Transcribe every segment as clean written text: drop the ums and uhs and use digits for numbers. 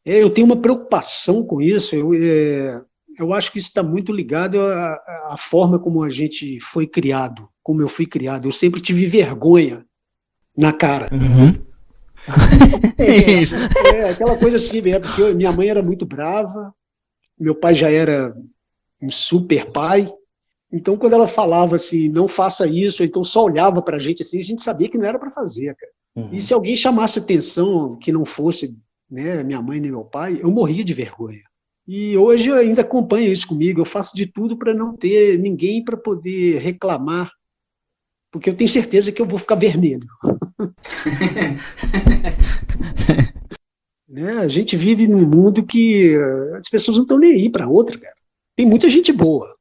Eu tenho uma preocupação com isso. Eu acho que isso está muito ligado à forma como a gente foi criado, como eu fui criado. Eu sempre tive vergonha na cara. Uhum. Isso. Aquela coisa assim, porque minha mãe era muito brava, meu pai já era um super pai. Então, quando ela falava assim, não faça isso, ou então só olhava para a gente sabia que não era para fazer, cara. E Uhum. se alguém chamasse atenção que não fosse, né, minha mãe nem meu pai, eu morria de vergonha. E hoje eu ainda acompanho isso comigo, eu faço de tudo para não ter ninguém para poder reclamar, porque eu tenho certeza que eu vou ficar vermelho. Né? A gente vive num mundo que as pessoas não estão nem aí para outra, cara. Tem muita gente boa,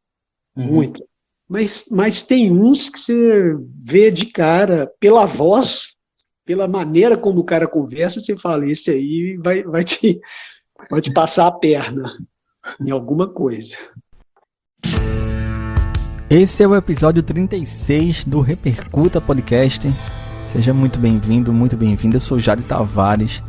Uhum. muito. Mas tem uns que você vê de cara, pela voz, pela maneira como o cara conversa, você fala, esse aí vai te passar a perna em alguma coisa. Esse é o episódio 36 do Repercuta Podcast. Seja muito bem-vindo, muito bem-vinda. Eu sou Jari Tavares.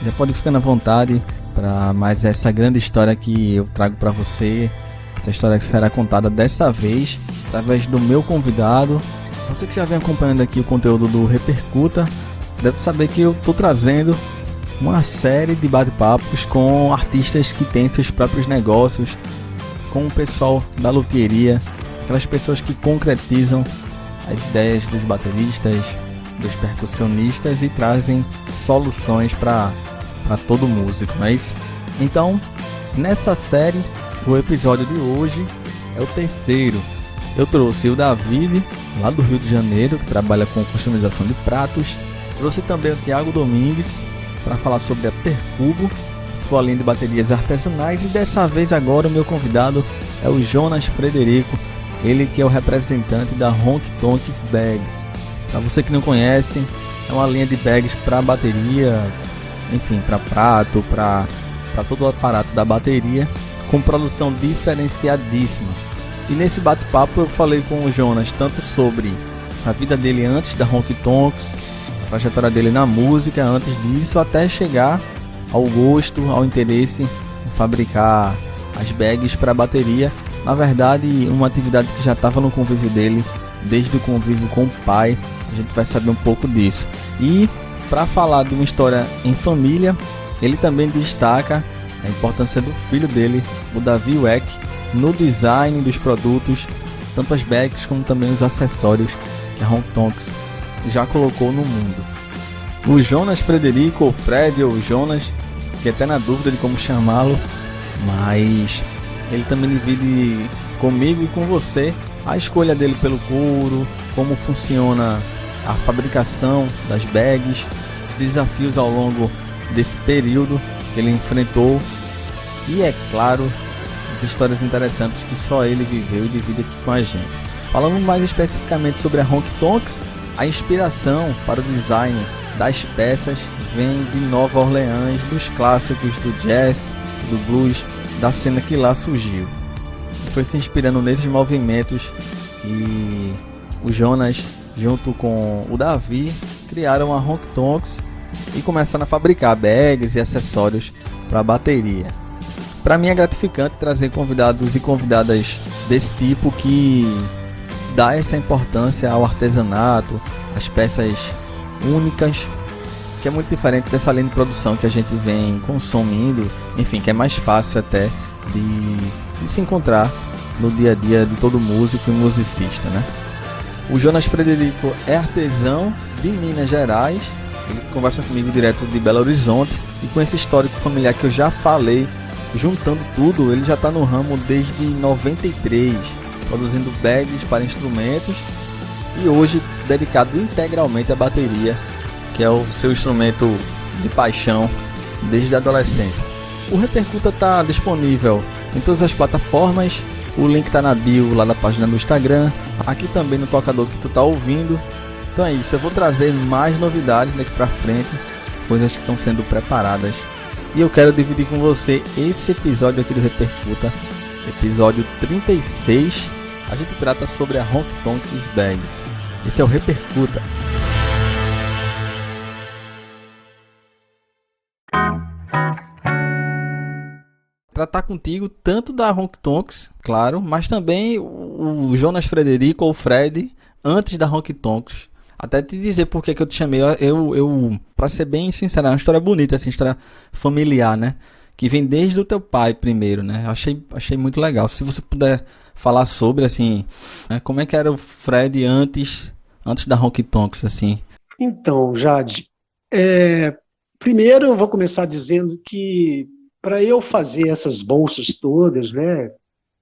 Já pode ficar à vontade para mais essa grande história que eu trago para você. Essa história que será contada dessa vez através do meu convidado. Você que já vem acompanhando aqui o conteúdo do Repercuta deve saber que eu estou trazendo uma série de bate-papos com artistas que têm seus próprios negócios, com o pessoal da luthieria, aquelas pessoas que concretizam as ideias dos bateristas, dos percussionistas e trazem soluções para todo músico, não é isso? Então, nessa série, o episódio de hoje é o terceiro. Eu trouxe o David, lá do Rio de Janeiro, que trabalha com customização de pratos. Trouxe também o Thiago Domingues para falar sobre a Percubo, sua linha de baterias artesanais. E dessa vez agora o meu convidado é o Jonas Frederico, ele que é o representante da Honky Tonks Bags. Para você que não conhece, é uma linha de bags para bateria, enfim, para prato, para todo o aparato da bateria, com produção diferenciadíssima. E nesse bate-papo eu falei com o Jonas tanto sobre a vida dele antes da Honky Tonks, a trajetória dele na música antes disso, até chegar ao gosto, ao interesse em fabricar as bags para bateria. Na verdade, uma atividade que já estava no convívio dele desde o convívio com o pai. A gente vai saber um pouco disso. E para falar de uma história em família, ele também destaca a importância do filho dele, o Davi Weck, no design dos produtos, tanto as bags como também os acessórios que a Honky Tonks já colocou no mundo. O Jonas Frederico, ou Fred, ou Jonas, que até na dúvida de como chamá-lo, mas ele também divide comigo e com você a escolha dele pelo couro, como funciona a fabricação das bags, os desafios ao longo desse período que ele enfrentou e, é claro, as histórias interessantes que só ele viveu e divide aqui com a gente. Falando mais especificamente sobre a Honky Tonks, a inspiração para o design das peças vem de Nova Orleans, dos clássicos do jazz, do blues, da cena que lá surgiu. Foi se inspirando nesses movimentos que o Jonas, junto com o Davi, criaram a Honky Tonks e começaram a fabricar bags e acessórios para a bateria. Para mim é gratificante trazer convidados e convidadas desse tipo que dá essa importância ao artesanato, às peças únicas, que é muito diferente dessa linha de produção que a gente vem consumindo, enfim, que é mais fácil até de se encontrar no dia a dia de todo músico e musicista, né? O Jonas Frederico é artesão de Minas Gerais, ele conversa comigo direto de Belo Horizonte, e com esse histórico familiar que eu já falei, juntando tudo, ele já está no ramo desde 93, produzindo bags para instrumentos e hoje dedicado integralmente à bateria, que é o seu instrumento de paixão desde a adolescência. O Repercuta está disponível em todas as plataformas, o link está na bio lá na página do Instagram, aqui também no tocador que tu está ouvindo. Então é isso, eu vou trazer mais novidades daqui para frente, coisas que estão sendo preparadas. E eu quero dividir com você esse episódio aqui do Repercuta, episódio 36. A gente trata sobre a Honky Tonks Bags. Esse é o Repercuta. tratar contigo tanto da Honky Tonks, claro, mas também o Jonas Frederico, ou o Fred, antes da Honky Tonks. Até te dizer por que eu te chamei. Pra ser bem sincero, é uma história bonita, assim, história familiar, né? Que vem desde o teu pai primeiro, né? Achei muito legal. Se você puder falar sobre, assim, né, como é que era o Fred antes da Honky Tonks, assim. Então, Jade, primeiro eu vou começar dizendo que para eu fazer essas bolsas todas, né,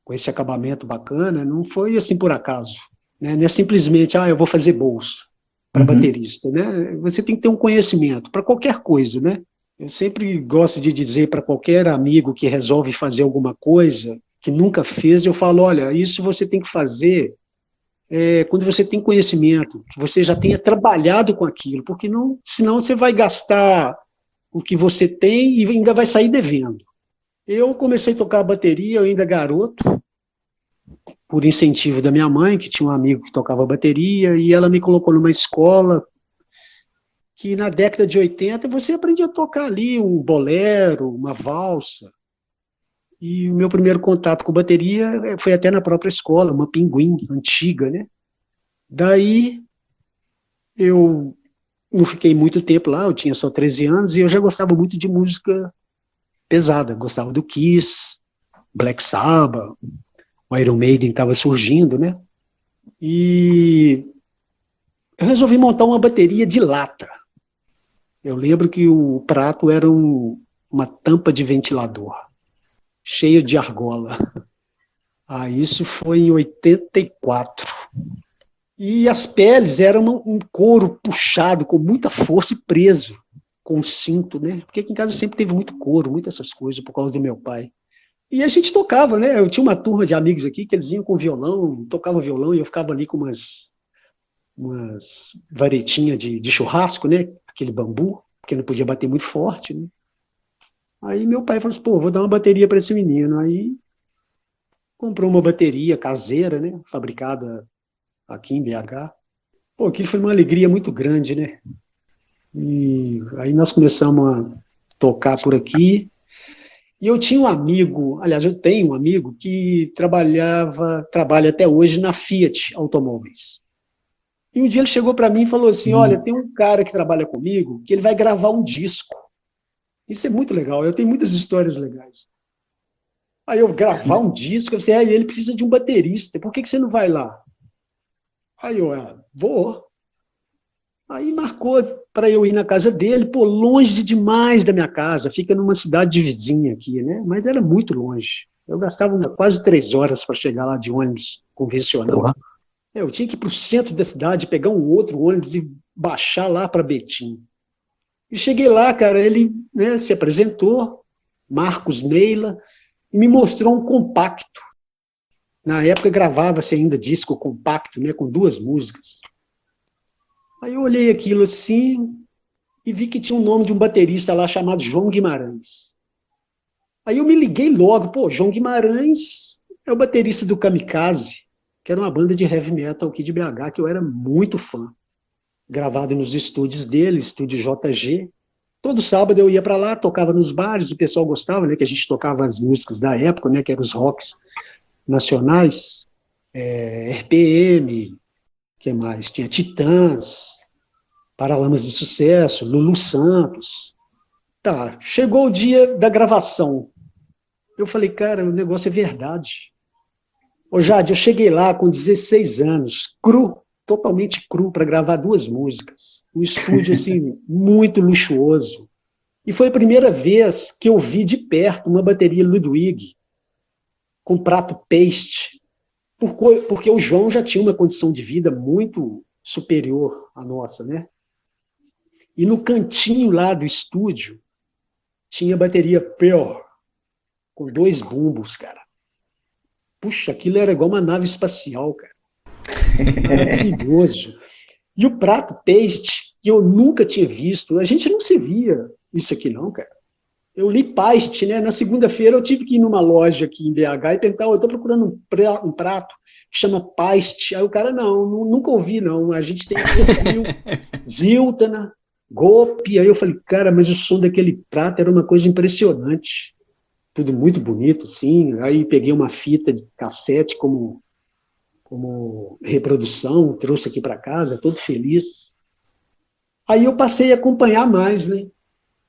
com esse acabamento bacana, não foi assim por acaso, né? Não é simplesmente, eu vou fazer bolsa para baterista, né? Você tem que ter um conhecimento para qualquer coisa, né? Eu sempre gosto de dizer para qualquer amigo que resolve fazer alguma coisa que nunca fez, eu falo, olha, isso você tem que fazer quando você tem conhecimento, que você já tenha trabalhado com aquilo, porque senão você vai gastar o que você tem e ainda vai sair devendo. Eu comecei a tocar bateria, eu ainda garoto, por incentivo da minha mãe, que tinha um amigo que tocava bateria, e ela me colocou numa escola que na década de 80 você aprendia a tocar ali um bolero, uma valsa. E o meu primeiro contato com bateria foi até na própria escola, uma Pinguim antiga, né? Daí eu não fiquei muito tempo lá, eu tinha só 13 anos, e eu já gostava muito de música pesada, gostava do Kiss, Black Sabbath, o Iron Maiden estava surgindo, né? E eu resolvi montar uma bateria de lata. Eu lembro que o prato era uma tampa de ventilador, cheia de argola. Isso foi em 84. E as peles eram um couro puxado, com muita força e preso, com cinto, né? Porque aqui em casa sempre teve muito couro, muitas essas coisas, por causa do meu pai. E a gente tocava, né? Eu tinha uma turma de amigos aqui que eles iam com violão, tocavam violão, e eu ficava ali com umas varetinhas de churrasco, né? Aquele bambu, porque não podia bater muito forte, né? Aí meu pai falou assim, vou dar uma bateria para esse menino. Aí comprou uma bateria caseira, né? Fabricada aqui em BH. Aquilo foi uma alegria muito grande, né? E aí nós começamos a tocar por aqui. E eu tinha um amigo, aliás, eu tenho um amigo que trabalha até hoje na Fiat Automóveis. E um dia ele chegou para mim e falou assim, olha, tem um cara que trabalha comigo que ele vai gravar um disco. Isso é muito legal, eu tenho muitas histórias legais. Aí eu gravar um disco, eu disse, ele precisa de um baterista, por que você não vai lá? Aí eu, vou. Aí marcou para eu ir na casa dele, longe demais da minha casa, fica numa cidade vizinha aqui, né? Mas era muito longe. Eu gastava quase 3 horas para chegar lá de ônibus convencional. Eu tinha que ir para o centro da cidade, pegar um outro ônibus e baixar lá para Betim. E cheguei lá, cara, ele, né, se apresentou, Marcos Neila, e me mostrou um compacto. Na época gravava-se ainda disco compacto, né, com 2 músicas. Aí eu olhei aquilo assim e vi que tinha o nome de um baterista lá chamado João Guimarães. Aí eu me liguei logo, João Guimarães é o baterista do Kamikaze, que era uma banda de heavy metal aqui de BH, que eu era muito fã. Gravado nos estúdios dele, estúdio JG. Todo sábado eu ia para lá, tocava nos bares, o pessoal gostava, né, que a gente tocava as músicas da época, né, que eram os rocks nacionais, RPM, que mais? Tinha Titãs, Paralamas de Sucesso, Lulu Santos. Tá, chegou o dia da gravação. Eu falei, cara, o negócio é verdade. Jade, eu cheguei lá com 16 anos, totalmente cru, para gravar 2 músicas. Um estúdio, assim, muito luxuoso. E foi a primeira vez que eu vi de perto uma bateria Ludwig com prato paste, porque o João já tinha uma condição de vida muito superior à nossa, né? E no cantinho lá do estúdio tinha bateria Pearl, com 2 bumbos, cara. Puxa, aquilo era igual uma nave espacial, cara. Maravilhoso. E o prato paste, que eu nunca tinha visto, a gente não se via isso aqui não, cara. Eu li paste, né? Na segunda-feira eu tive que ir numa loja aqui em BH e perguntar, eu estou procurando um prato que chama paste. Aí o cara, nunca ouvi, não. A gente tem Ziltana, Gopi. Aí eu falei, cara, mas o som daquele prato era uma coisa impressionante. tudo muito bonito, sim. Aí peguei uma fita de cassete como reprodução, trouxe aqui para casa, todo feliz. Aí eu passei a acompanhar mais, né?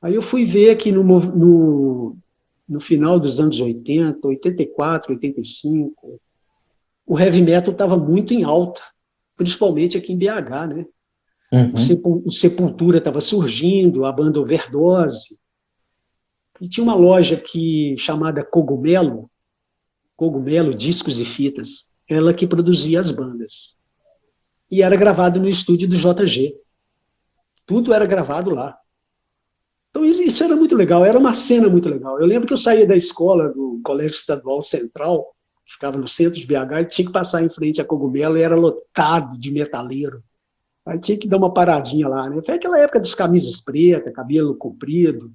Aí eu fui ver que no final dos anos 80, 84, 85, o heavy metal estava muito em alta, principalmente aqui em BH, né? Uhum. O Sepultura estava surgindo, a banda Overdose, e tinha uma loja aqui chamada Cogumelo Discos e Fitas, ela que produzia as bandas. E era gravado no estúdio do JG. Tudo era gravado lá. Então isso era muito legal, era uma cena muito legal. Eu lembro que eu saía da escola do Colégio Estadual Central, que ficava no centro de BH, e tinha que passar em frente a Cogumelo e era lotado de metaleiro. Aí tinha que dar uma paradinha lá, né? Foi aquela época das camisas pretas, cabelo comprido.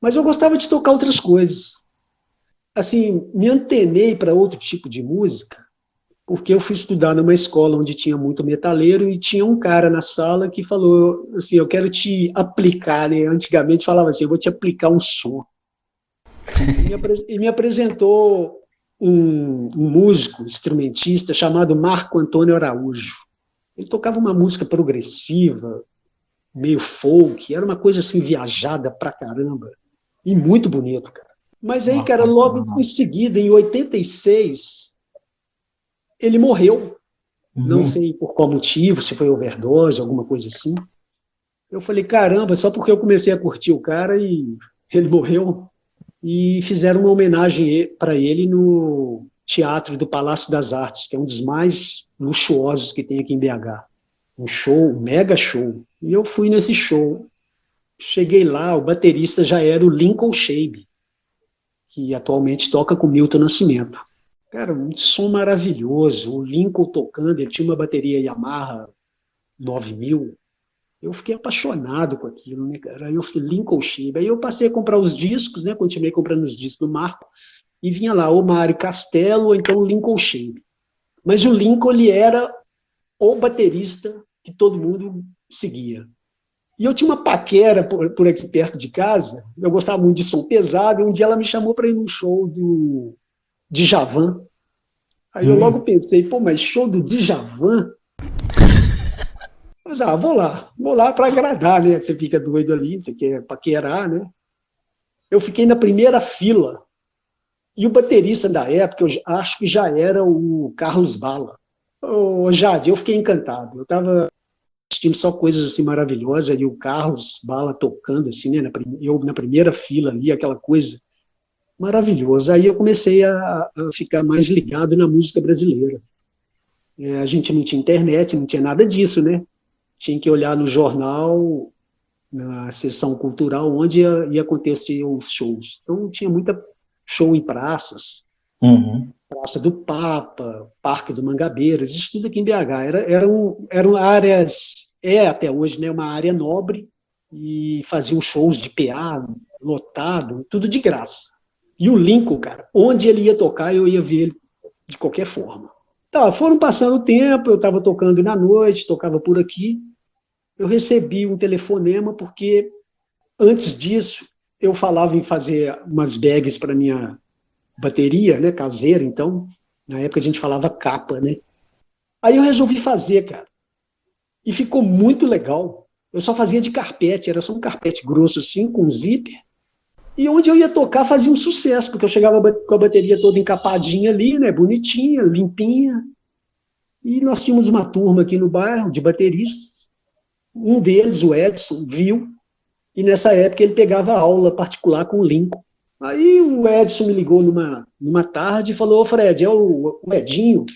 Mas eu gostava de tocar outras coisas. Assim, me antenei para outro tipo de música, porque eu fui estudar numa escola onde tinha muito metaleiro e tinha um cara na sala que falou assim, eu quero te aplicar, né? Antigamente falava assim, eu vou te aplicar um som. E me apresentou um músico, instrumentista, chamado Marco Antônio Araújo. Ele tocava uma música progressiva, meio folk, era uma coisa assim viajada pra caramba, e muito bonito, cara. Mas aí, cara, logo em seguida, em 86, ele morreu. Não sei por qual motivo, se foi overdose, alguma coisa assim. Eu falei, caramba, só porque eu comecei a curtir o cara e ele morreu. E fizeram uma homenagem para ele no Teatro do Palácio das Artes, que é um dos mais luxuosos que tem aqui em BH. Um show, um mega show. E eu fui nesse show. Cheguei lá, o baterista já era o Lincoln Shabe, que atualmente toca com Milton Nascimento. Cara, um som maravilhoso. O Lincoln tocando, ele tinha uma bateria Yamaha 9000. Eu fiquei apaixonado com aquilo, né, cara? Aí eu fui Lincoln Shabe. Aí eu passei a comprar os discos, né? Continuei comprando os discos do Marco. E vinha lá, ou Mário Castelo, ou então Lincoln Shabe. Mas o Lincoln, ele era o baterista que todo mundo seguia. E eu tinha uma paquera por aqui perto de casa, eu gostava muito de som pesado, e um dia ela me chamou para ir num show do Djavan. Aí eu logo pensei, pô, mas show do Djavan? Mas, vou lá para agradar, né? Você fica doido ali, você quer paquerar, né? Eu fiquei na primeira fila, e o baterista da época, eu acho que já era o Carlos Bala. Ô, Jade, eu fiquei encantado, eu estava assistindo só coisas assim maravilhosas, ali o Carlos Bala tocando assim, né, eu na primeira fila ali, aquela coisa maravilhosa. Aí eu comecei a ficar mais ligado na música brasileira. A gente não tinha internet, não tinha nada disso, né? Tinha que olhar no jornal, na seção cultural, onde ia acontecer os shows. Então tinha muita show em praças, Praça do Papa, Parque do Mangabeiras, isso tudo aqui em BH. Eram áreas, até hoje, né, uma área nobre, e faziam shows de PA, lotado, tudo de graça. E o Lincoln, cara, onde ele ia tocar, eu ia ver ele de qualquer forma. Tá, foram passando o tempo, eu estava tocando na noite, tocava por aqui, eu recebi um telefonema, porque antes disso, eu falava em fazer umas bags para minha bateria, né, caseira, então, na época a gente falava capa, né? Aí eu resolvi fazer, cara. E ficou muito legal. Eu só fazia de carpete, era só um carpete grosso assim, com zíper. E onde eu ia tocar fazia um sucesso, porque eu chegava com a bateria toda encapadinha ali, né, bonitinha, limpinha. E nós tínhamos uma turma aqui no bairro de bateristas. Um deles, o Edson, viu, e nessa época ele pegava aula particular com o Lincoln. Aí o Edson me ligou numa tarde e falou, ô Fred, é o Edinho,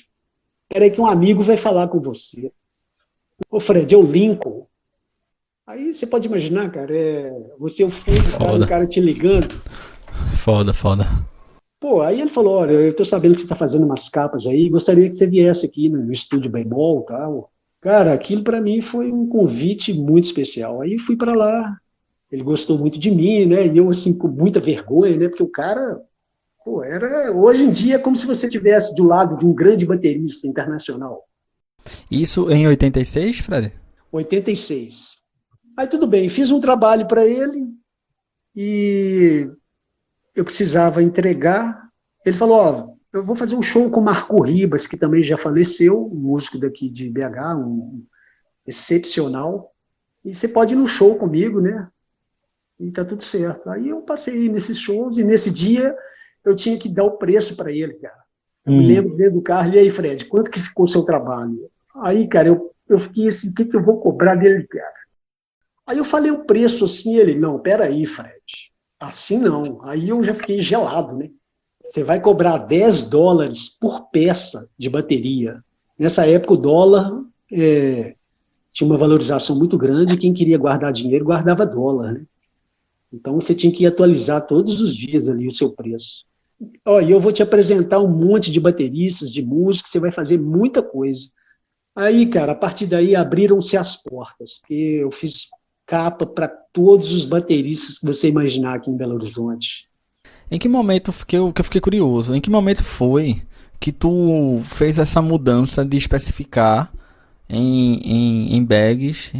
peraí que um amigo vai falar com você. Ô Fred, é o Lincoln. Aí você pode imaginar, cara, você é o filho do cara, o cara te ligando. Foda. Pô, aí ele falou, olha, eu tô sabendo que você tá fazendo umas capas aí, gostaria que você viesse aqui no estúdio Bemol e tal. Cara, aquilo para mim foi um convite muito especial. Aí fui para lá, ele gostou muito de mim, né? E eu, assim, com muita vergonha, né? Porque o cara, pô, hoje em dia é como se você estivesse do lado de um grande baterista internacional. Isso em 86, Fred? 86. Aí tudo bem, fiz um trabalho para ele e eu precisava entregar. Ele falou, ó, eu vou fazer um show com o Marco Ribas, que também já faleceu, um músico daqui de BH, um excepcional, e você pode ir no show comigo, né? E tá tudo certo. Aí eu passei nesses shows, e nesse dia eu tinha que dar o preço para ele, cara. Eu me lembro dentro do carro, e aí, Fred, quanto que ficou o seu trabalho? Aí, cara, eu fiquei assim, o que eu vou cobrar dele, cara? Aí eu falei o preço assim, ele, não, peraí, Fred, assim não. Aí eu já fiquei gelado, né? Você vai cobrar $10 por peça de bateria. Nessa época o dólar tinha uma valorização muito grande, e quem queria guardar dinheiro guardava dólar, né? Então você tinha que atualizar todos os dias ali o seu preço. Ó, e eu vou te apresentar um monte de bateristas, de músicos, você vai fazer muita coisa. Aí, cara, a partir daí abriram-se as portas, porque eu fiz capa para todos os bateristas que você imaginar aqui em Belo Horizonte. Em que momento que eu fiquei curioso? Em que momento foi que tu fez essa mudança de especificar em bags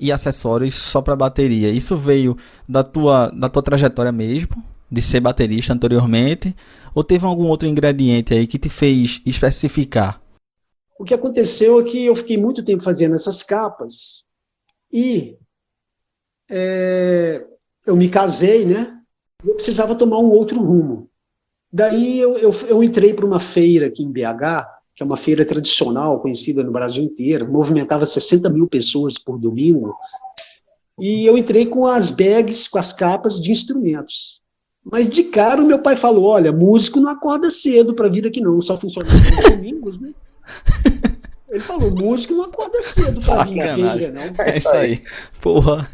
e acessórios só para bateria? Isso veio da tua trajetória mesmo, de ser baterista anteriormente, ou teve algum outro ingrediente aí que te fez especificar? O que aconteceu é que eu fiquei muito tempo fazendo essas capas e eu me casei, né? Eu precisava tomar um outro rumo. Daí eu entrei para uma feira aqui em BH, que é uma feira tradicional, conhecida no Brasil inteiro, movimentava 60 mil pessoas por domingo, e eu entrei com as bags, com as capas de instrumentos. Mas de cara o meu pai falou, olha, músico não acorda cedo para vir aqui não, só funciona nos domingos, né? Ele falou, músico não acorda cedo para vir à feira, não. É isso aí, porra.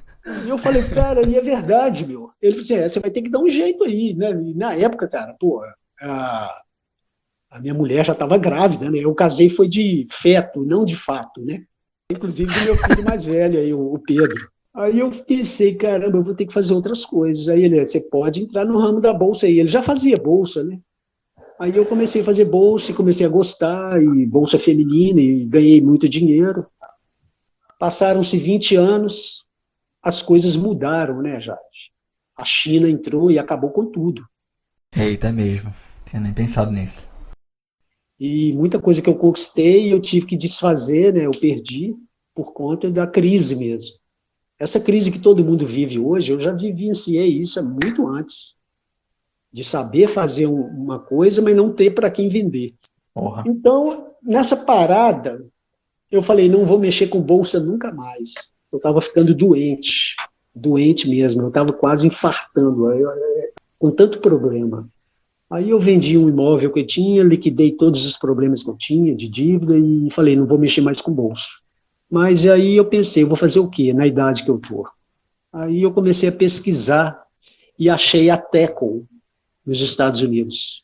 E eu falei, cara, e é verdade, meu. Ele falou assim, você vai ter que dar um jeito aí, né? E na época, cara, pô, a minha mulher já estava grávida, né? Eu casei foi de feto, não de fato, né? Inclusive do meu filho mais velho, aí, o Pedro. Aí eu pensei, caramba, eu vou ter que fazer outras coisas. Aí ele, você pode entrar no ramo da bolsa aí. Ele já fazia bolsa, né? Aí eu comecei a fazer bolsa e comecei a gostar, e bolsa feminina, e ganhei muito dinheiro. Passaram-se 20 anos, as coisas mudaram, né, Jade? A China entrou e acabou com tudo. Eita, é mesmo. Tinha nem pensado nisso. E muita coisa que eu conquistei, eu tive que desfazer, né? Eu perdi por conta da crise mesmo. Essa crise que todo mundo vive hoje, eu já vivenciei isso muito antes. De saber fazer uma coisa, mas não ter para quem vender. Porra. Então, nessa parada, eu falei, não vou mexer com bolsa nunca mais. Eu estava ficando doente mesmo, eu estava quase infartando, com tanto problema. Aí eu vendi um imóvel que eu tinha, liquidei todos os problemas que eu tinha de dívida e falei, não vou mexer mais com bolsa. Mas aí eu pensei, eu vou fazer o quê na idade que eu estou? Aí eu comecei a pesquisar e achei a Teco nos Estados Unidos.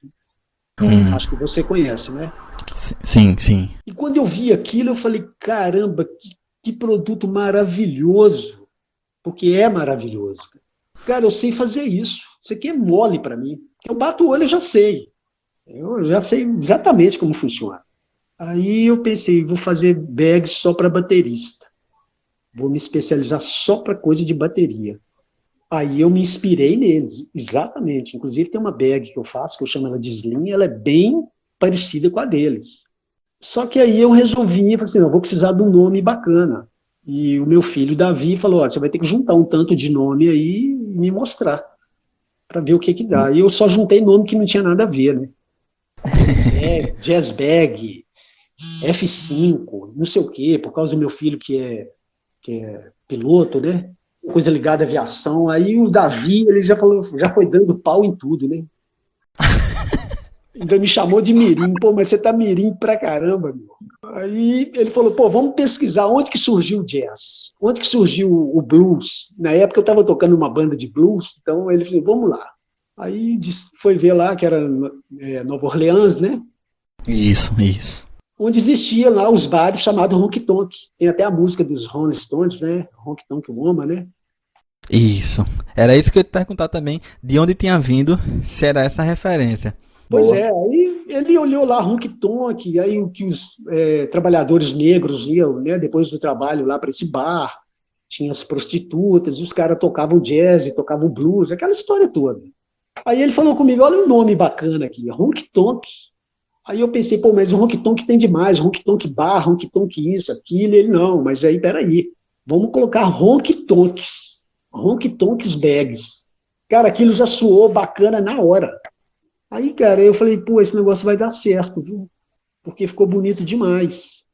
Acho que você conhece, né? Sim, sim. E quando eu vi aquilo, eu falei, caramba, que produto maravilhoso, porque é maravilhoso. Cara, eu sei fazer isso. Isso aqui é mole para mim. Eu bato o olho, eu já sei. Eu já sei exatamente como funciona. Aí eu pensei, vou fazer bags só para baterista. Vou me especializar só para coisa de bateria. Aí eu me inspirei neles, exatamente. Inclusive tem uma bag que eu faço, que eu chamo ela de Slim, ela é bem parecida com a deles. Só que aí eu resolvi, falei assim, não, vou precisar de um nome bacana. E o meu filho, Davi, falou, você vai ter que juntar um tanto de nome aí e me mostrar, para ver o que dá. E eu só juntei nome que não tinha nada a ver, né? Jazz Bag, F5, não sei o quê, por causa do meu filho que é piloto, né? Coisa ligada à aviação. Aí o Davi, ele já foi dando pau em tudo, né? Ainda me chamou de mirim. Pô, mas você tá mirim pra caramba, meu. Aí ele falou, pô, vamos pesquisar onde que surgiu o jazz, onde que surgiu o blues. Na época eu estava tocando uma banda de blues, então ele falou, vamos lá. Aí foi ver lá que era Nova Orleans, né? Isso. Onde existia lá os bares chamados Honky Tonk. Tem até a música dos Rolling Stones, né? Honky Tonk Woman, né? Isso. Era isso que eu ia te perguntar também, de onde tinha vindo, se era essa referência. Pois é, aí ele olhou lá Honky Tonk, aí o que os trabalhadores negros iam, né, depois do trabalho lá para esse bar, tinha as prostitutas, e os caras tocavam jazz, tocavam blues, aquela história toda. Aí ele falou comigo, olha um nome bacana aqui, Honky Tonk. Aí eu pensei, pô, mas o Honky Tonk tem demais, Honky Tonk bar, Honky Tonk isso, aquilo. Ele, não, mas aí, peraí, vamos colocar Honky Tonks Bags. Cara, aquilo já soou bacana na hora. Aí, cara, eu falei, pô, esse negócio vai dar certo, viu? Porque ficou bonito demais.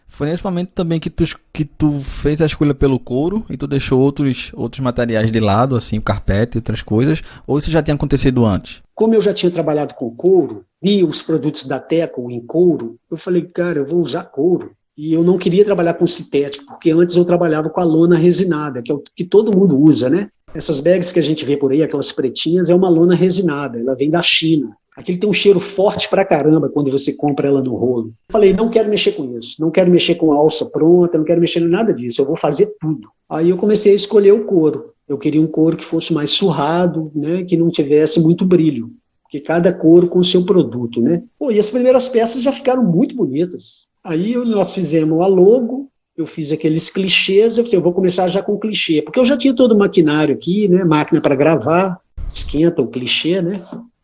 Foi nesse momento também que tu fez a escolha pelo couro e tu deixou outros materiais de lado, assim, o carpete e outras coisas, ou isso já tinha acontecido antes? Como eu já tinha trabalhado com couro, e os produtos da Teco em couro, eu falei, cara, eu vou usar couro. E eu não queria trabalhar com sintético, porque antes eu trabalhava com a lona resinada, que é o que todo mundo usa, né? Essas bags que a gente vê por aí, aquelas pretinhas, é uma lona resinada, ela vem da China. Aquilo tem um cheiro forte pra caramba quando você compra ela no rolo. Eu falei, não quero mexer com isso, não quero mexer com a alça pronta, não quero mexer em nada disso, eu vou fazer tudo. Aí eu comecei a escolher o couro. Eu queria um couro que fosse mais surrado, né, que não tivesse muito brilho, porque cada couro com o seu produto, né? Pô, e as primeiras peças já ficaram muito bonitas. Aí nós fizemos a logo, eu fiz aqueles clichês, eu falei, eu vou começar já com clichê, porque eu já tinha todo o maquinário aqui, né, máquina para gravar, esquenta o clichê, né?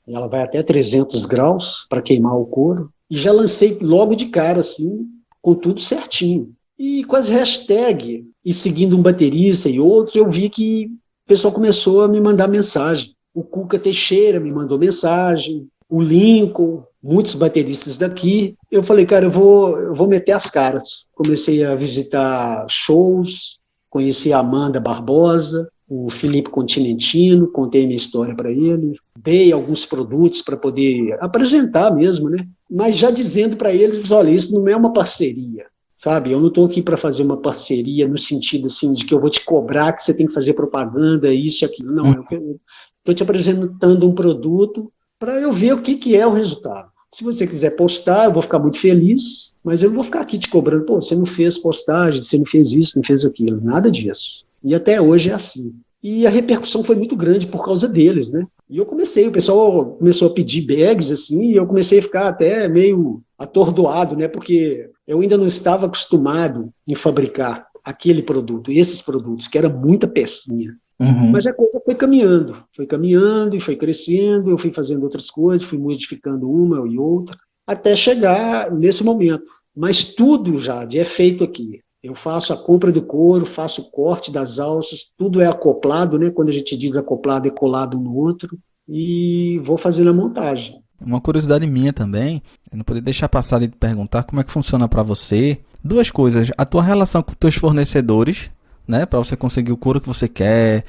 Ela vai até 300 graus para queimar o couro. E já lancei logo de cara, assim, com tudo certinho. E com as hashtags, e seguindo um baterista e outro, eu vi que o pessoal começou a me mandar mensagem. O Cuca Teixeira me mandou mensagem, o Lincoln, muitos bateristas daqui. Eu falei, cara, eu vou meter as caras. Comecei a visitar shows, conheci a Amanda Barbosa, o Felipe Continentino, contei minha história para ele, dei alguns produtos para poder apresentar mesmo, né? Mas já dizendo para eles, olha, isso não é uma parceria, sabe? Eu não estou aqui para fazer uma parceria no sentido assim de que eu vou te cobrar que você tem que fazer propaganda, isso e aquilo. Não, eu estou te apresentando um produto para eu ver o que é o resultado. Se você quiser postar, eu vou ficar muito feliz, mas eu não vou ficar aqui te cobrando, pô, você não fez postagem, você não fez isso, não fez aquilo, nada disso. E até hoje é assim. E a repercussão foi muito grande por causa deles, né? E eu comecei, o pessoal começou a pedir bags, assim, e eu comecei a ficar até meio atordoado, né? Porque eu ainda não estava acostumado em fabricar aquele produto, esses produtos, que era muita pecinha. Uhum. Mas a coisa foi caminhando e foi crescendo, eu fui fazendo outras coisas, fui modificando uma e outra, até chegar nesse momento. Mas tudo já é feito aqui. Eu faço a compra do couro, faço o corte das alças, tudo é acoplado, né? Quando a gente diz acoplado, é colado um no outro, e vou fazendo a montagem. Uma curiosidade minha também, eu não poderia deixar passar de te perguntar como é que funciona para você. Duas coisas, a tua relação com os teus fornecedores, né? Para você conseguir o couro que você quer,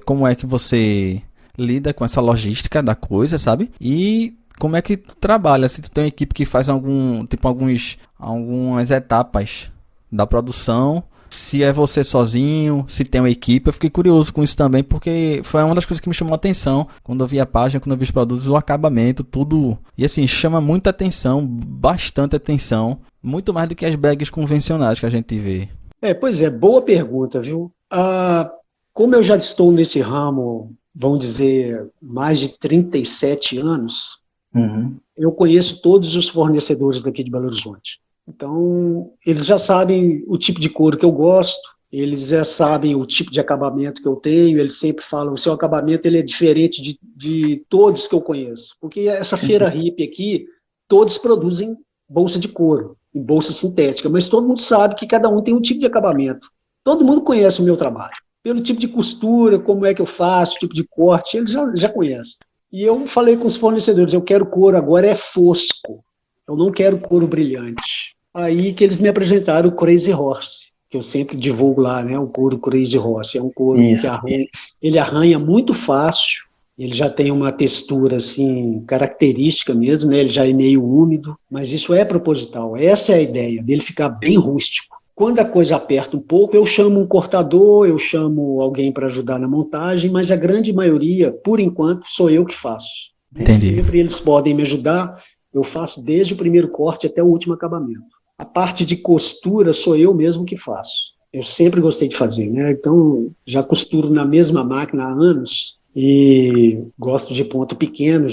como é que você lida com essa logística da coisa, sabe? E como é que tu trabalha, se tu tem uma equipe que faz algumas etapas da produção, se é você sozinho, se tem uma equipe. Eu fiquei curioso com isso também, porque foi uma das coisas que me chamou a atenção quando eu vi a página, quando eu vi os produtos, o acabamento, tudo. E assim, chama muita atenção, bastante atenção, muito mais do que as bags convencionais que a gente vê. Pois é, boa pergunta, viu? Como eu já estou nesse ramo, vamos dizer, mais de 37 anos, eu conheço todos os fornecedores daqui de Belo Horizonte. Então, eles já sabem o tipo de couro que eu gosto, eles já sabem o tipo de acabamento que eu tenho, eles sempre falam, o seu acabamento ele é diferente de todos que eu conheço, porque essa feira hippie aqui, todos produzem bolsa de couro e bolsa sintética, mas todo mundo sabe que cada um tem um tipo de acabamento. Todo mundo conhece o meu trabalho. Pelo tipo de costura, como é que eu faço, tipo de corte, eles já conhecem. E eu falei com os fornecedores, eu quero couro agora fosco, eu não quero couro brilhante. Aí que eles me apresentaram o Crazy Horse, que eu sempre divulgo lá, né? O couro Crazy Horse. É um couro que ele arranha muito fácil, ele já tem uma textura assim, característica mesmo, né? Ele já é meio úmido, mas isso é proposital. Essa é a ideia, dele ficar bem rústico. Quando a coisa aperta um pouco, eu chamo um cortador, eu chamo alguém para ajudar na montagem, mas a grande maioria, por enquanto, sou eu que faço. Entendi. Sempre eles podem me ajudar, eu faço desde o primeiro corte até o último acabamento. A parte de costura sou eu mesmo que faço. Eu sempre gostei de fazer, né? Então, já costuro na mesma máquina há anos e gosto de ponto pequeno,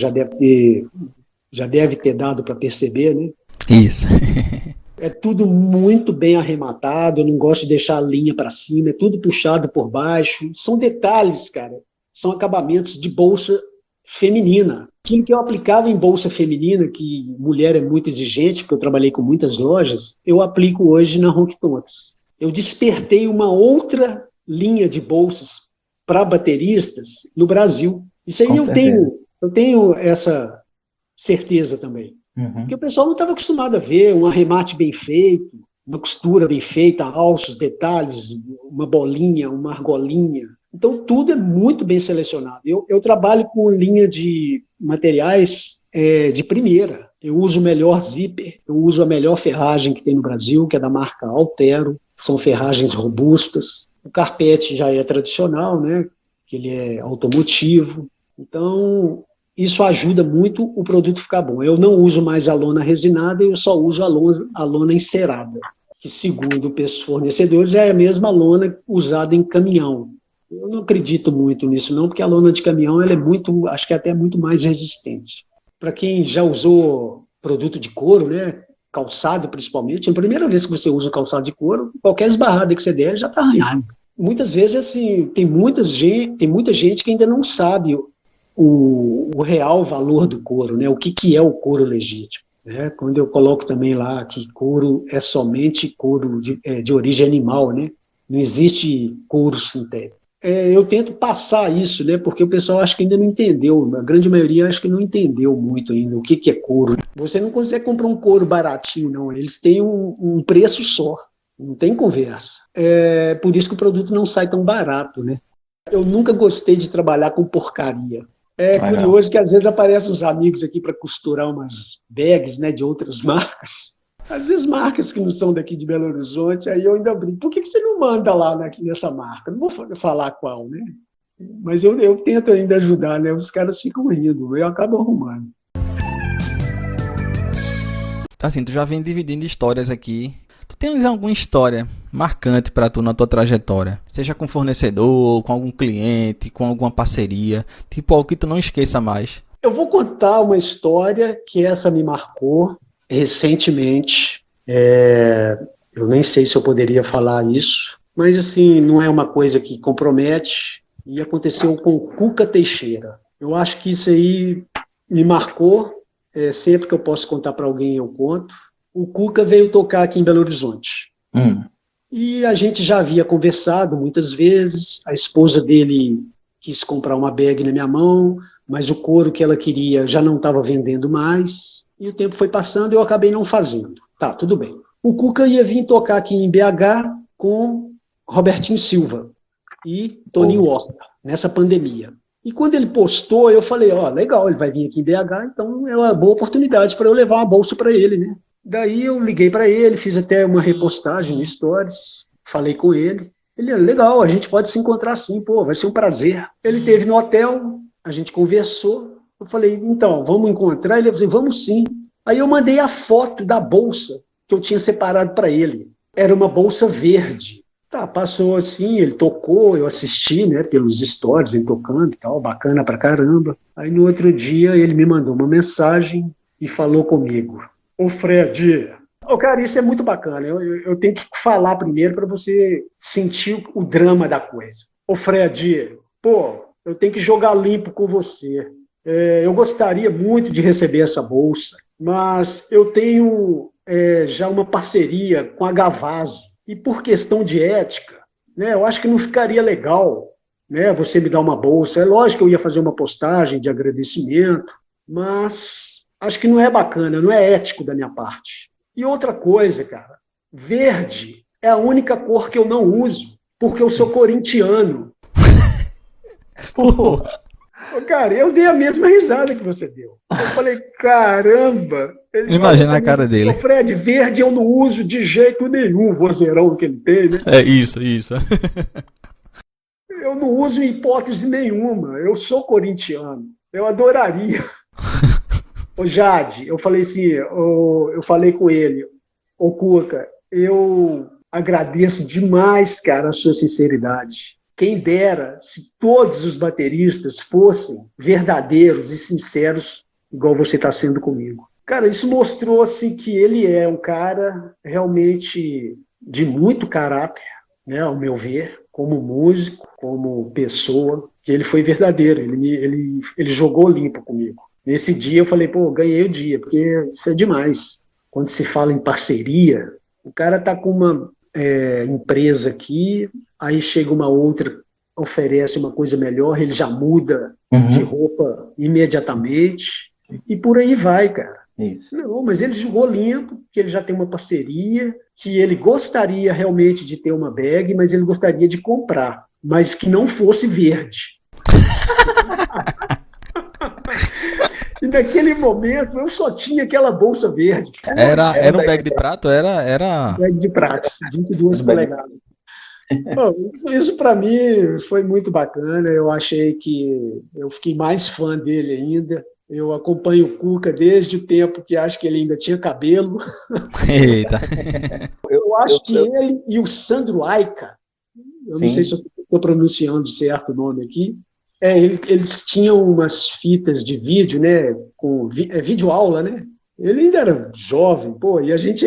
já deve ter dado para perceber, né? Isso. É tudo muito bem arrematado, eu não gosto de deixar a linha para cima, é tudo puxado por baixo. São detalhes, cara. São acabamentos de bolsa feminina. Aquilo que eu aplicava em bolsa feminina, que mulher é muito exigente, porque eu trabalhei com muitas lojas, eu aplico hoje na Honk Tonks. Eu despertei uma outra linha de bolsas para bateristas no Brasil. Isso aí eu tenho essa certeza também. Porque o pessoal não estava acostumado a ver um arremate bem feito, uma costura bem feita, alços, detalhes, uma bolinha, uma argolinha. Então, tudo é muito bem selecionado. Eu trabalho com linha de materiais de primeira. Eu uso o melhor zíper, eu uso a melhor ferragem que tem no Brasil, que é da marca Altero. São ferragens robustas. O carpete já é tradicional, né? Que ele é automotivo. Então, isso ajuda muito o produto ficar bom. Eu não uso mais a lona resinada, eu só uso a lona encerada, que segundo os fornecedores é a mesma lona usada em caminhão. Eu não acredito muito nisso não, porque a lona de caminhão ela é muito, acho que é até muito mais resistente. Para quem já usou produto de couro, né, calçado principalmente, a primeira vez que você usa o calçado de couro, qualquer esbarrada que você der já está arranhado. Muitas vezes assim, tem muita gente que ainda não sabe o real valor do couro, né? O que é o couro legítimo. Né? Quando eu coloco também lá que couro é somente couro de origem animal, né? Não existe couro sintético. Eu tento passar isso, né? Porque o pessoal acho que ainda não entendeu, a grande maioria acho que não entendeu muito ainda o que é couro. Você não consegue comprar um couro baratinho, não. Eles têm um preço só, não tem conversa. É por isso que o produto não sai tão barato, né? Eu nunca gostei de trabalhar com porcaria. É curioso que às vezes aparecem uns amigos aqui para costurar umas bags, né, de outras marcas. Às vezes marcas que não são daqui de Belo Horizonte, aí eu ainda brinco. Por que você não manda lá nessa marca? Não vou falar qual, né? Mas eu tento ainda ajudar, né? Os caras ficam rindo, eu acabo arrumando. Assim, tu já vem dividindo histórias aqui. Tu tens alguma história marcante para tu na tua trajetória? Seja com fornecedor, com algum cliente, com alguma parceria, tipo algo que tu não esqueça mais. Eu vou contar uma história que essa me marcou recentemente. Eu nem sei se eu poderia falar isso, mas assim, não é uma coisa que compromete, e aconteceu com o Cuca Teixeira. Eu acho que isso aí me marcou, sempre que eu posso contar para alguém eu conto. O Cuca veio tocar aqui em Belo Horizonte. E a gente já havia conversado muitas vezes, a esposa dele quis comprar uma bag na minha mão, mas o couro que ela queria já não estava vendendo mais, e o tempo foi passando e eu acabei não fazendo. Tá, tudo bem. O Cuca ia vir tocar aqui em BH com Robertinho Silva e Toninho Horta, nessa pandemia. E quando ele postou, eu falei, legal, ele vai vir aqui em BH, então é uma boa oportunidade para eu levar uma bolsa para ele, né? Daí eu liguei para ele, fiz até uma repostagem no Stories, falei com ele. Ele, legal, a gente pode se encontrar sim, vai ser um prazer. Ele esteve no hotel, a gente conversou, eu falei, então, vamos encontrar? Ele falou, vamos sim. Aí eu mandei a foto da bolsa que eu tinha separado para ele. Era uma bolsa verde. Tá, passou assim, ele tocou, eu assisti, né, pelos stories, ele tocando e tal, bacana pra caramba. Aí no outro dia ele me mandou uma mensagem e falou comigo. Ô Fred, cara, isso é muito bacana, eu tenho que falar primeiro para você sentir o drama da coisa. Ô Fred, eu tenho que jogar limpo com você. Eu gostaria muito de receber essa bolsa, mas eu tenho já uma parceria com a Gavazzi, e por questão de ética, né, eu acho que não ficaria legal, né, você me dar uma bolsa. É lógico que eu ia fazer uma postagem de agradecimento, mas acho que não é bacana, não é ético da minha parte. E outra coisa, cara, verde é a única cor que eu não uso, porque eu sou corintiano. Cara, eu dei a mesma risada que você deu. Eu falei, caramba. Imagina a cara dele. Fred, verde eu não uso de jeito nenhum, o vozeirão que ele tem, né? É isso. Eu não uso em hipótese nenhuma. Eu sou corintiano. Eu adoraria. Ô Jade, eu falei assim, eu falei com ele, ô Cuca, eu agradeço demais, cara, a sua sinceridade. Quem dera se todos os bateristas fossem verdadeiros e sinceros igual você está sendo comigo. Cara, isso mostrou assim, que ele é um cara realmente de muito caráter, né, ao meu ver, como músico, como pessoa, que ele foi verdadeiro, ele jogou limpo comigo. Nesse dia eu falei, pô, ganhei o dia, porque isso é demais. Quando se fala em parceria, o cara está com uma empresa aqui, aí chega uma outra, oferece uma coisa melhor, ele já muda de roupa imediatamente, e por aí vai, cara. Isso. Não, mas ele jogou limpo, que ele já tem uma parceria, que ele gostaria realmente de ter uma bag, mas ele gostaria de comprar, mas que não fosse verde. E naquele momento eu só tinha aquela bolsa verde. Era um bag de prato? Era... Bag de prato, 22 polegadas. Bom, isso para mim foi muito bacana. Eu achei que eu fiquei mais fã dele ainda. Eu acompanho o Cuca desde o tempo que acho que ele ainda tinha cabelo. Eita. Eu acho que ele e o Sandro Aica, eu não sei se eu estou pronunciando certo o nome aqui, eles tinham umas fitas de vídeo, né, com vídeo aula, né? Ele ainda era jovem, pô, e a gente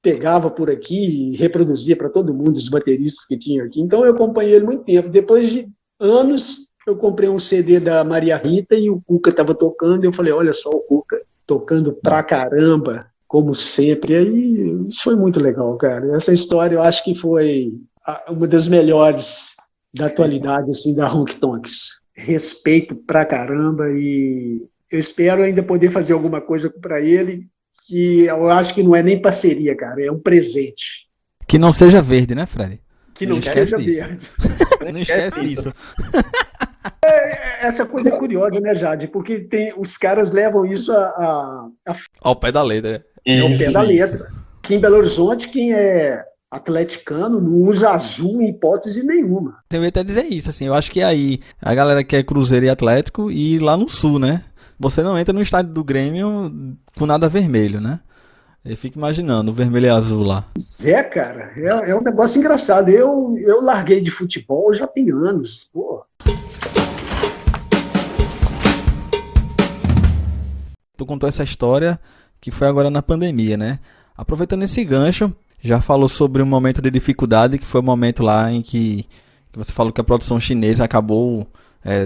pegava por aqui e reproduzia para todo mundo os bateristas que tinham aqui. Então eu acompanhei ele muito tempo. Depois de anos, eu comprei um CD da Maria Rita e o Cuca estava tocando, e eu falei, olha só o Cuca tocando pra caramba, como sempre. E aí, isso foi muito legal, cara. Essa história eu acho que foi uma das melhores da atualidade, assim, da Honky Tonks. Respeito pra caramba, e eu espero ainda poder fazer alguma coisa para ele, que eu acho que não é nem parceria, cara, é um presente. Que não seja verde, né, Fred? Que não seja verde. Não esquece isso. Essa coisa é curiosa, né, Jade? Porque os caras levam isso ao pé da letra. Ao pé da letra. Aqui em Belo Horizonte, quem é atleticano não usa azul em hipótese nenhuma. Eu ia até dizer isso, assim, eu acho que aí a galera que é Cruzeiro e Atlético, e lá no Sul, né? Você não entra no estádio do Grêmio com nada vermelho, né? Eu fico imaginando o vermelho e azul lá. Zé, cara, é um negócio engraçado. Eu larguei de futebol já tem anos, pô. Tu contou essa história que foi agora na pandemia, né? Aproveitando esse gancho, já falou sobre um momento de dificuldade, que foi o momento lá em que você falou que a produção chinesa acabou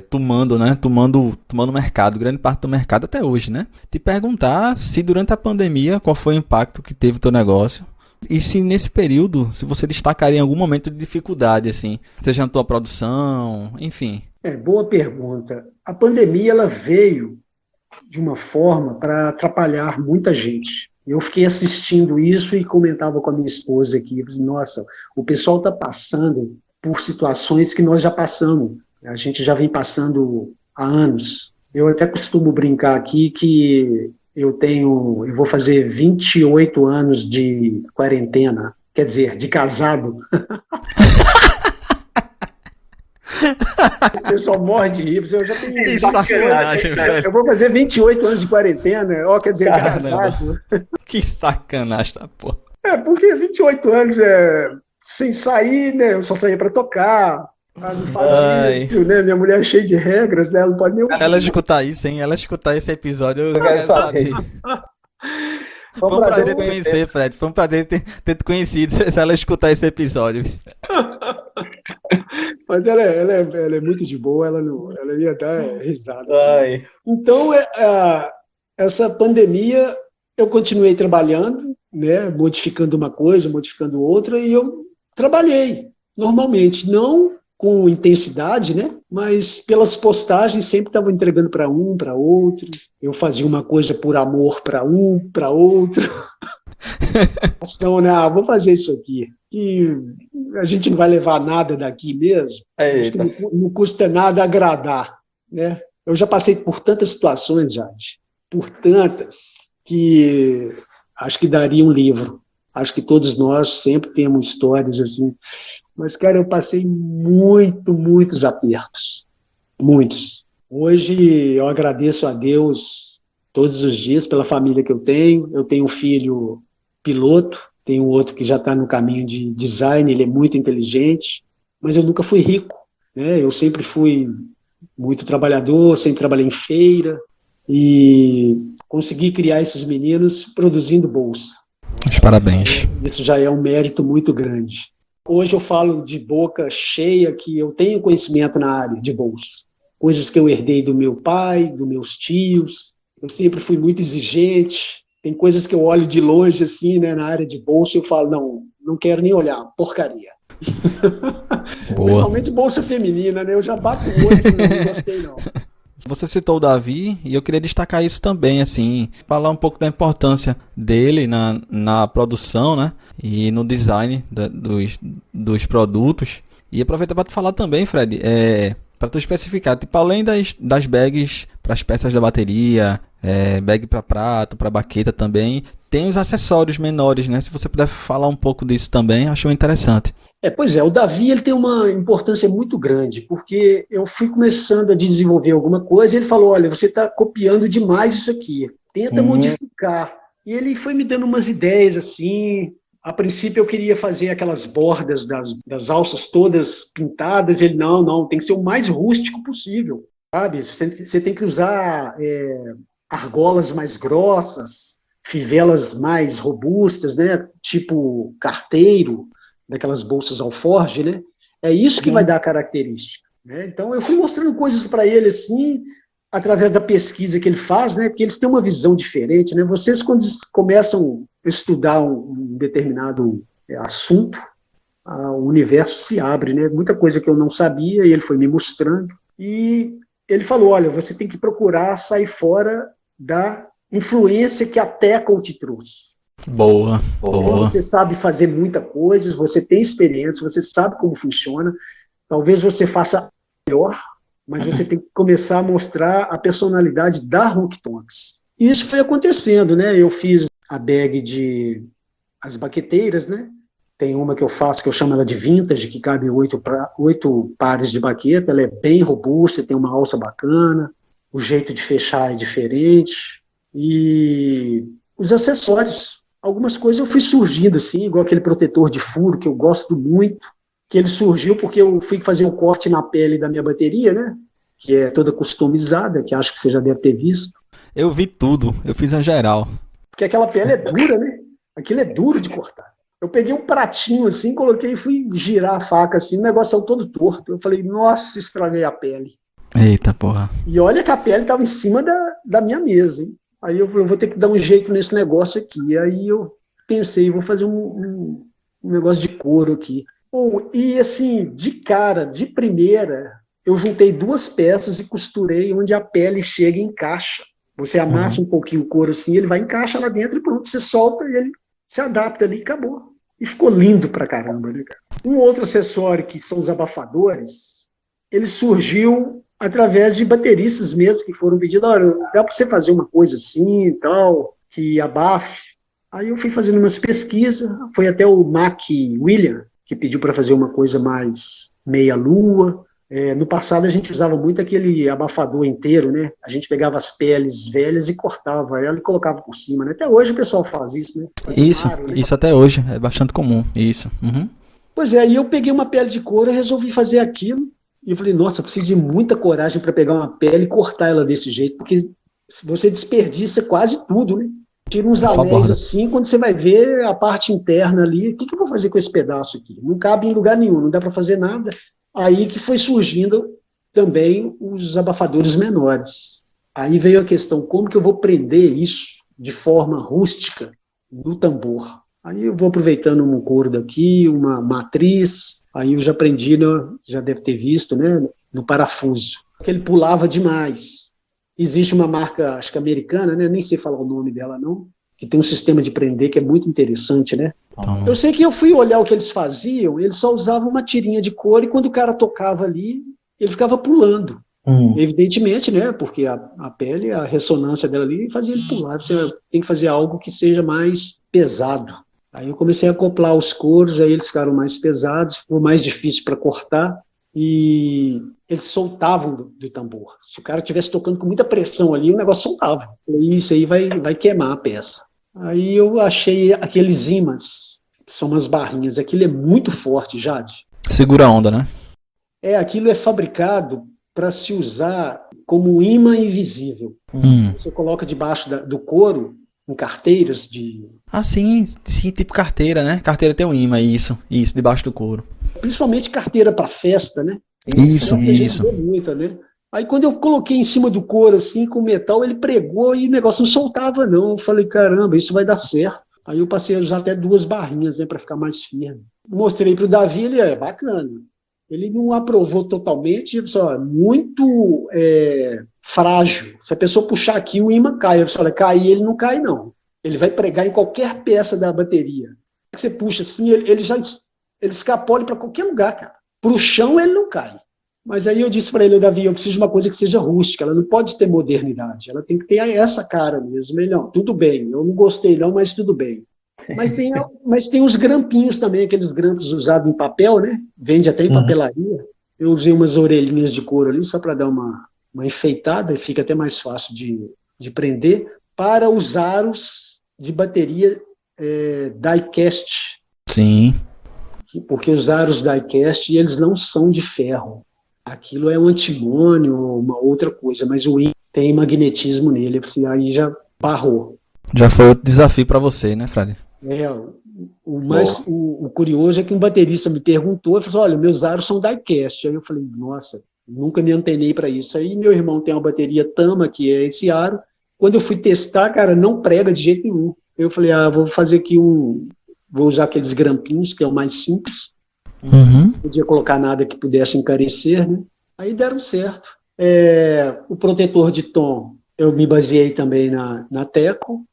tomando o mercado, grande parte do mercado até hoje, né? Te perguntar se durante a pandemia, qual foi o impacto que teve o teu negócio, e se nesse período, se você destacaria em algum momento de dificuldade, assim, seja na tua produção, enfim. Boa pergunta. A pandemia, ela veio de uma forma para atrapalhar muita gente. Eu fiquei assistindo isso e comentava com a minha esposa aqui, nossa, o pessoal está passando por situações que nós já passamos, a gente já vem passando há anos. Eu até costumo brincar aqui que eu vou fazer 28 anos de quarentena, quer dizer, de casado. O pessoal morre de rir, eu já tenho... Que sacanagem, velho. Eu vou fazer 28 anos de quarentena, quer dizer, de casado. Que sacanagem, tá, pô. Porque 28 anos sem sair, né? Eu só saía pra tocar. Não faz isso, né? Minha mulher é cheia de regras, né? Ela não pode nem... Ela escutar isso, hein? Ela escutar esse episódio, eu quero saber. Foi um prazer conhecer, Fred. Foi um prazer ter te conhecido se ela escutar esse episódio. Mas ela é muito de boa, ela ia dar risada. Ai. Então, essa pandemia, eu continuei trabalhando, né? Modificando uma coisa, modificando outra, e eu trabalhei normalmente, não com intensidade, né? Mas pelas postagens sempre estava entregando para um, para outro. Eu fazia uma coisa por amor para um, para outro. Então, né? Vou fazer isso aqui. Que a gente não vai levar nada daqui mesmo. Acho que não custa nada agradar, né? Eu já passei por tantas situações, Jade, por tantas, que acho que daria um livro. Acho que todos nós sempre temos histórias assim. Mas, cara, eu passei muitos apertos. Muitos. Hoje eu agradeço a Deus todos os dias pela família que eu tenho. Eu tenho um filho piloto, tenho outro que já está no caminho de design, ele é muito inteligente, mas eu nunca fui rico, né? Eu sempre fui muito trabalhador, sempre trabalhei em feira, e consegui criar esses meninos produzindo bolsa. Os parabéns. Isso já é um mérito muito grande. Hoje eu falo de boca cheia que eu tenho conhecimento na área de bolsa. Coisas que eu herdei do meu pai, dos meus tios. Eu sempre fui muito exigente. Tem coisas que eu olho de longe, assim, né, na área de bolsa, e eu falo, não quero nem olhar, porcaria. Principalmente bolsa feminina, né? Eu já bato o olho, não gostei não. Você citou o Davi e eu queria destacar isso também, assim, falar um pouco da importância dele na produção, né, e no design dos produtos. E aproveitar para te falar também, Fred, para tu especificar, tipo, além das bags para as peças da bateria, bag para prato, para baqueta também, tem os acessórios menores, né? Se você puder falar um pouco disso também, acho interessante. Pois é, o Davi ele tem uma importância muito grande, porque eu fui começando a desenvolver alguma coisa e ele falou, olha, você está copiando demais isso aqui, tenta modificar. E ele foi me dando umas ideias assim. A princípio eu queria fazer aquelas bordas das alças todas pintadas, ele, não, tem que ser o mais rústico possível, sabe? Você tem que usar argolas mais grossas, fivelas mais robustas, né? Tipo carteiro, daquelas bolsas alforge, né? É isso que vai dar a característica, né? Então eu fui mostrando coisas para ele assim, através da pesquisa que ele faz, né? Porque eles têm uma visão diferente, né? Vocês quando começam a estudar um determinado assunto, o universo se abre, né? Muita coisa que eu não sabia e ele foi me mostrando e ele falou, olha, você tem que procurar sair fora da influência que a Teco te trouxe. Boa. Você sabe fazer muita coisa, você tem experiência, você sabe como funciona, talvez você faça melhor, mas você tem que começar a mostrar a personalidade da Hooktonks. E isso foi acontecendo, né? Eu fiz a bag as baqueteiras, né? Tem uma que eu faço, que eu chamo ela de vintage, que cabe 8 pares de baqueta, ela é bem robusta, tem uma alça bacana, o jeito de fechar é diferente, e os acessórios, algumas coisas eu fui surgindo assim, igual aquele protetor de furo, que eu gosto muito, que ele surgiu porque eu fui fazer um corte na pele da minha bateria, né? Que é toda customizada, que acho que você já deve ter visto. Eu vi tudo, eu fiz a geral. Porque aquela pele é dura, né? Aquilo é duro de cortar. Eu peguei um pratinho assim, coloquei e fui girar a faca assim, o negócio saiu todo torto. Eu falei, nossa, estraguei a pele. Eita porra. E olha que a pele estava em cima da minha mesa, hein? Aí eu vou ter que dar um jeito nesse negócio aqui. Aí eu pensei, vou fazer um negócio de couro aqui. Bom, e assim, de cara, de primeira, eu juntei 2 peças e costurei onde a pele chega e encaixa. Você amassa um pouquinho o couro assim, ele vai encaixar lá dentro e pronto, você solta e ele se adapta ali e acabou. E ficou lindo pra caramba, né, cara? Um outro acessório, que são os abafadores, ele surgiu através de bateristas mesmo, que foram pedindo, olha, dá para você fazer uma coisa assim e tal, que abafe. Aí eu fui fazendo umas pesquisas, foi até o Mac William, que pediu para fazer uma coisa mais meia-lua. No passado a gente usava muito aquele abafador inteiro, né? A gente pegava as peles velhas e cortava ela e colocava por cima, né? Até hoje o pessoal faz isso, né? Isso até hoje, é bastante comum, isso. Uhum. Pois é, aí eu peguei uma pele de couro e resolvi fazer aquilo. E eu falei, nossa, eu preciso de muita coragem para pegar uma pele e cortar ela desse jeito, porque você desperdiça quase tudo, né? Tira uns anéis assim, quando você vai ver a parte interna ali, o que eu vou fazer com esse pedaço aqui? Não cabe em lugar nenhum, não dá para fazer nada. Aí que foi surgindo também os abafadores menores. Aí veio a questão, como que eu vou prender isso de forma rústica no tambor? Aí eu vou aproveitando um couro daqui, uma matriz, aí eu já aprendi, já deve ter visto, né, no parafuso, que ele pulava demais. Existe uma marca, acho que americana, né, nem sei falar o nome dela não, que tem um sistema de prender que é muito interessante, né? Eu sei que eu fui olhar o que eles faziam, eles só usavam uma tirinha de couro e quando o cara tocava ali, ele ficava pulando. Evidentemente, né? Porque a pele, a ressonância dela ali fazia ele pular. Você tem que fazer algo que seja mais pesado. Aí eu comecei a acoplar os couros, aí eles ficaram mais pesados, ficou mais difícil para cortar e eles soltavam do tambor. Se o cara estivesse tocando com muita pressão ali, o negócio soltava. E isso aí vai queimar a peça. Aí eu achei aqueles ímãs, que são umas barrinhas. Aquilo é muito forte, Jade. Segura a onda, né? Aquilo é fabricado para se usar como imã invisível. Você coloca debaixo do couro, em carteiras de... Ah, sim, tipo carteira, né? Carteira tem um imã, isso, debaixo do couro. Principalmente carteira para festa, né? Isso. A gente vê muito, né? Aí quando eu coloquei em cima do couro, assim, com metal, ele pregou e o negócio não soltava, não. Eu falei, caramba, isso vai dar certo. Aí eu passei a usar até 2 barrinhas, né, para ficar mais firme. Mostrei para o Davi, ele é bacana. Ele não aprovou totalmente, só muito frágil. Se a pessoa puxar aqui, o imã cai. Eu falei, cair, ele não cai, não. Ele vai pregar em qualquer peça da bateria. Você puxa assim, ele escapola para qualquer lugar, cara. Para o chão, ele não cai. Mas aí eu disse para ele, Davi, eu preciso de uma coisa que seja rústica, ela não pode ter modernidade, ela tem que ter essa cara mesmo. Ele, não, tudo bem, eu não gostei não, mas tudo bem. Mas tem os grampinhos também, aqueles grampos usados em papel, né? Vende até em papelaria. Eu usei umas orelhinhas de couro ali, só para dar uma enfeitada, e fica até mais fácil de prender, para os aros de bateria die-cast. Sim. Porque os aros die-cast, eles não são de ferro. Aquilo é um antimônio, uma outra coisa, mas o ímã tem magnetismo nele, aí já barrou. Já foi outro desafio para você, né, Fred? O curioso é que um baterista me perguntou, ele falou, olha, meus aros são die-cast. Aí eu falei, nossa, nunca me antenei para isso. Aí meu irmão tem uma bateria Tama, que é esse aro. Quando eu fui testar, cara, não prega de jeito nenhum. Eu falei, vou fazer aqui vou usar aqueles grampinhos, que é o mais simples. Não podia colocar nada que pudesse encarecer, né? Aí deram certo. O protetor de tom, eu me baseei também na Teco,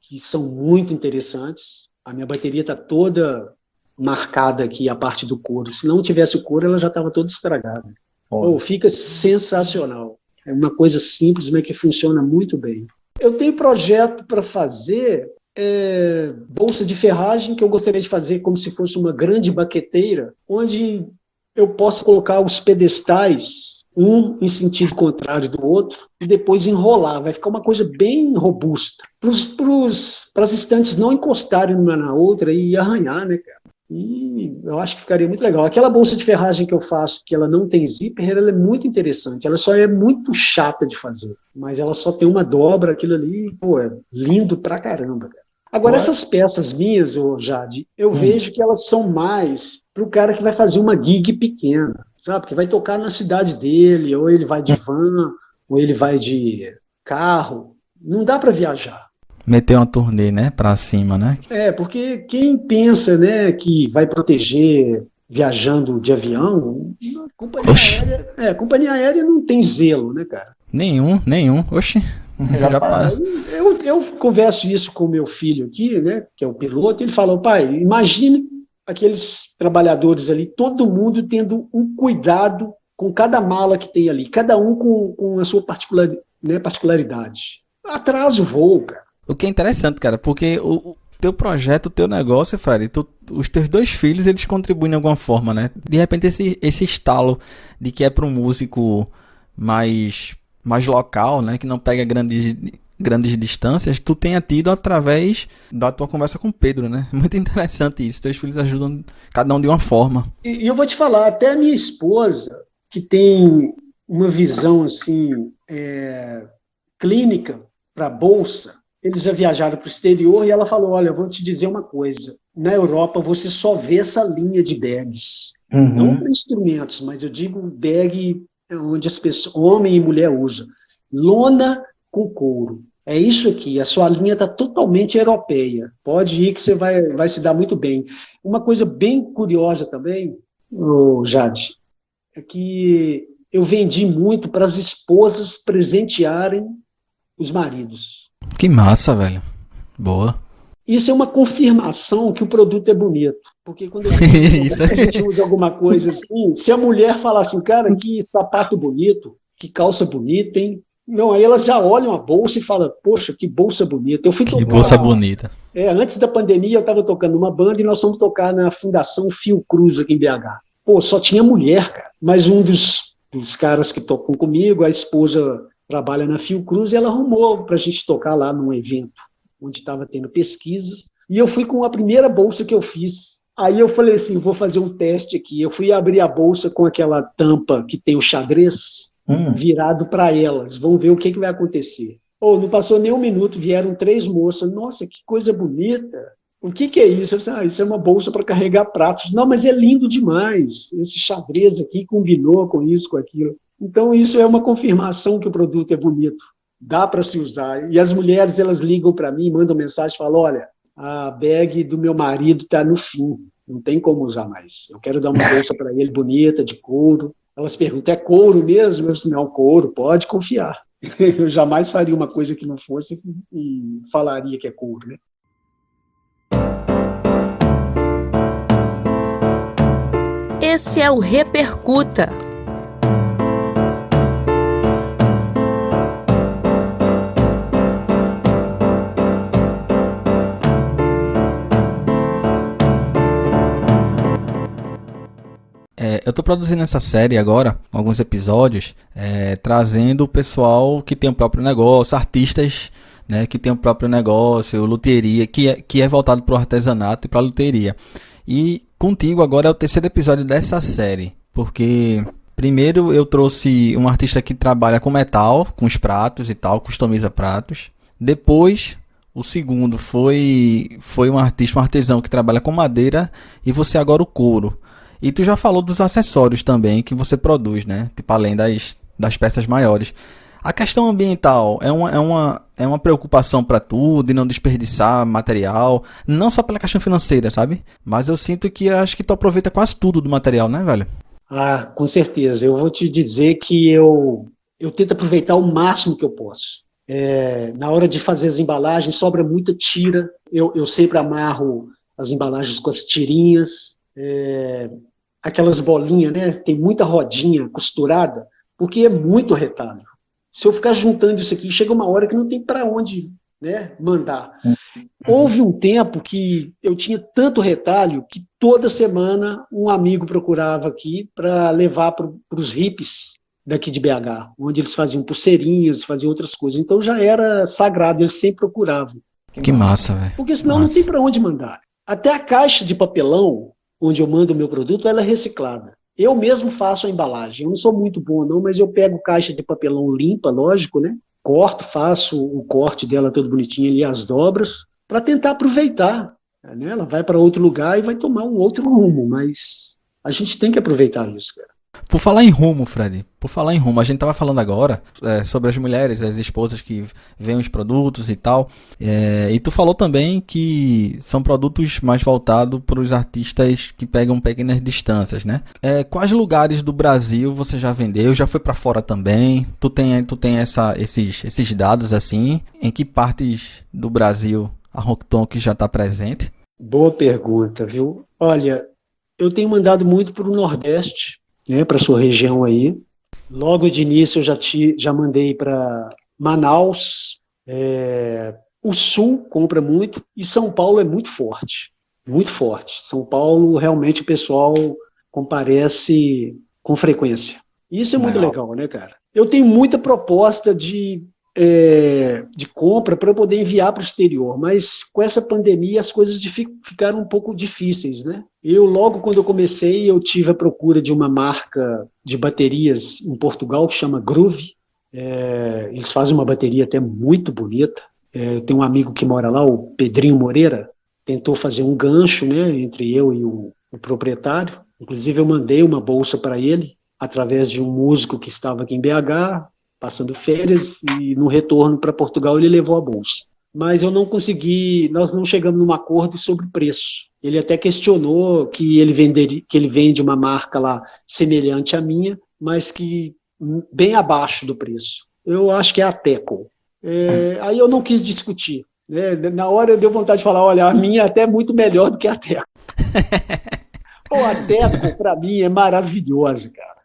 que são muito interessantes. A minha bateria está toda marcada aqui, a parte do couro. Se não tivesse o couro, ela já estava toda estragada. Fica sensacional. É uma coisa simples, mas que funciona muito bem. Eu tenho projeto para fazer bolsa de ferragem, que eu gostaria de fazer como se fosse uma grande baqueteira, onde eu possa colocar os pedestais, um em sentido contrário do outro, e depois enrolar. Vai ficar uma coisa bem robusta. Para as estantes não encostarem uma na outra e arranhar, né, cara? E eu acho que ficaria muito legal. Aquela bolsa de ferragem que eu faço, que ela não tem zíper, ela é muito interessante. Ela só é muito chata de fazer. Mas ela só tem uma dobra, aquilo ali, é lindo pra caramba, cara. Agora, essas peças minhas, Jade, eu vejo que elas são mais para o cara que vai fazer uma gig pequena, sabe? Que vai tocar na cidade dele, ou ele vai de van, ou ele vai de carro. Não dá para viajar. Meter uma turnê, né, para cima, né? Porque quem pensa, né, que vai proteger viajando de avião, companhia aérea não tem zelo, né, cara? Nenhum. Oxi. Eu converso isso com o meu filho aqui, né, que é o piloto, ele falou, pai, imagine aqueles trabalhadores ali, todo mundo tendo um cuidado com cada mala que tem ali, cada um com a sua particularidade. Atrasa o voo, cara. O que é interessante, cara, porque o teu projeto, o teu negócio, Fred, os teus 2 filhos, eles contribuem de alguma forma, né? De repente esse estalo de que é para um músico mais local, né, que não pega grandes distâncias, tu tenha tido através da tua conversa com o Pedro, né? Muito interessante isso. Teus filhos ajudam cada um de uma forma. E eu vou te falar, até a minha esposa, que tem uma visão assim clínica para a bolsa, eles já viajaram para o exterior e ela falou, olha, eu vou te dizer uma coisa, na Europa você só vê essa linha de bags, não para instrumentos, mas eu digo bag onde as pessoas, homem e mulher usam, lona com couro. É isso aqui, a sua linha está totalmente europeia. Pode ir que você vai se dar muito bem. Uma coisa bem curiosa também, Jade, é que eu vendi muito para as esposas presentearem os maridos. Que massa, velho. Boa. Isso é uma confirmação que o produto é bonito. Porque quando a gente usa alguma coisa assim, se a mulher falar assim, cara, que sapato bonito, que calça bonita, hein? Não, aí elas já olham a bolsa e falam, poxa, que bolsa bonita. Eu fui tocar, bolsa bonita. Antes da pandemia, eu estava tocando numa banda e nós fomos tocar na Fundação Fiocruz aqui em BH. Só tinha mulher, cara. Mas um dos caras que tocam comigo, a esposa trabalha na Fiocruz, e ela arrumou para a gente tocar lá num evento onde estava tendo pesquisas. E eu fui com a primeira bolsa que eu fiz. Aí eu falei assim, vou fazer um teste aqui. Eu fui abrir a bolsa com aquela tampa que tem o xadrez. virado para elas. Vamos ver o que vai acontecer. Não passou nem um minuto, vieram 3 moças. Nossa, que coisa bonita. O que é isso? Eu disse, isso é uma bolsa para carregar pratos. Não, mas é lindo demais. Esse xadrez aqui combinou com isso, com aquilo. Então, isso é uma confirmação que o produto é bonito. Dá para se usar. E as mulheres, elas ligam para mim, mandam mensagem, falam, olha, a bag do meu marido está no fim. Não tem como usar mais. Eu quero dar uma bolsa para ele bonita, de couro. Elas perguntam, é couro mesmo? Eu disse, não, couro, pode confiar. Eu jamais faria uma coisa que não fosse e falaria que é couro, né? Esse é o Repercuta. Eu tô produzindo essa série agora, alguns episódios, trazendo o pessoal que tem o próprio negócio, artistas, né, que tem o próprio negócio, luteria, que é voltado para o artesanato e para a luteria. E contigo agora é o 3º episódio dessa série, porque primeiro eu trouxe um artista que trabalha com metal, com os pratos e tal, customiza pratos. Depois, o segundo foi um artista, um artesão que trabalha com madeira, e você agora o couro. E tu já falou dos acessórios também que você produz, né? Tipo, além das peças maiores. A questão ambiental é uma preocupação para tu, de não desperdiçar material, não só pela questão financeira, sabe? Mas eu sinto que acho que tu aproveita quase tudo do material, né, velho? Com certeza. Eu vou te dizer que eu tento aproveitar o máximo que eu posso. Na hora de fazer as embalagens, sobra muita tira. Eu sempre amarro as embalagens com as tirinhas. Aquelas bolinhas, né? Tem muita rodinha costurada, porque é muito retalho. Se eu ficar juntando isso aqui, chega uma hora que não tem para onde, né, mandar. Houve um tempo que eu tinha tanto retalho que toda semana um amigo procurava aqui para levar para os hippies daqui de BH, onde eles faziam pulseirinhas, faziam outras coisas. Então já era sagrado, eles sempre procuravam. Que massa, velho. Porque senão não tem para onde mandar. Até a caixa de papelão onde eu mando o meu produto, ela é reciclada. Eu mesmo faço a embalagem. Eu não sou muito bom, não, mas eu pego caixa de papelão limpa, lógico, né? Corto, faço o corte dela todo bonitinho ali, as dobras, para tentar aproveitar. Né? Ela vai para outro lugar e vai tomar um outro rumo, mas a gente tem que aproveitar isso, cara. Por falar em rumo, Fred, a gente tava falando agora sobre as mulheres, as esposas que veem os produtos e tal, e tu falou também que são produtos mais voltados para os artistas que pegam pequenas distâncias, né? Quais lugares do Brasil você já vendeu? Já foi para fora também? Tu tem esses dados assim? Em que partes do Brasil a Rocktonk já está presente? Boa pergunta, viu? Olha, eu tenho mandado muito para o Nordeste, né, para a sua região aí. Logo de início eu já mandei para Manaus, o Sul compra muito, e São Paulo é muito forte, muito forte. São Paulo, realmente o pessoal comparece com frequência. Isso é muito legal, né, cara? Eu tenho muita proposta de compra para poder enviar para o exterior, mas com essa pandemia as coisas ficaram um pouco difíceis, né? Logo quando eu comecei, eu tive a procura de uma marca de baterias em Portugal que chama Groove. Eles fazem uma bateria até muito bonita. Eu tenho um amigo que mora lá, o Pedrinho Moreira, tentou fazer um gancho, né, entre eu e o proprietário. Inclusive eu mandei uma bolsa para ele através de um músico que estava aqui em BH, passando férias, e no retorno para Portugal ele levou a bolsa. Mas eu não consegui, nós não chegamos num acordo sobre preço. Ele até questionou que ele vende uma marca lá semelhante à minha, mas que bem abaixo do preço. Eu acho que é a Teco. Aí eu não quis discutir. Né? Na hora eu dei vontade de falar, olha, a minha até é muito melhor do que a Teco. A Teco, para mim, é maravilhosa, cara.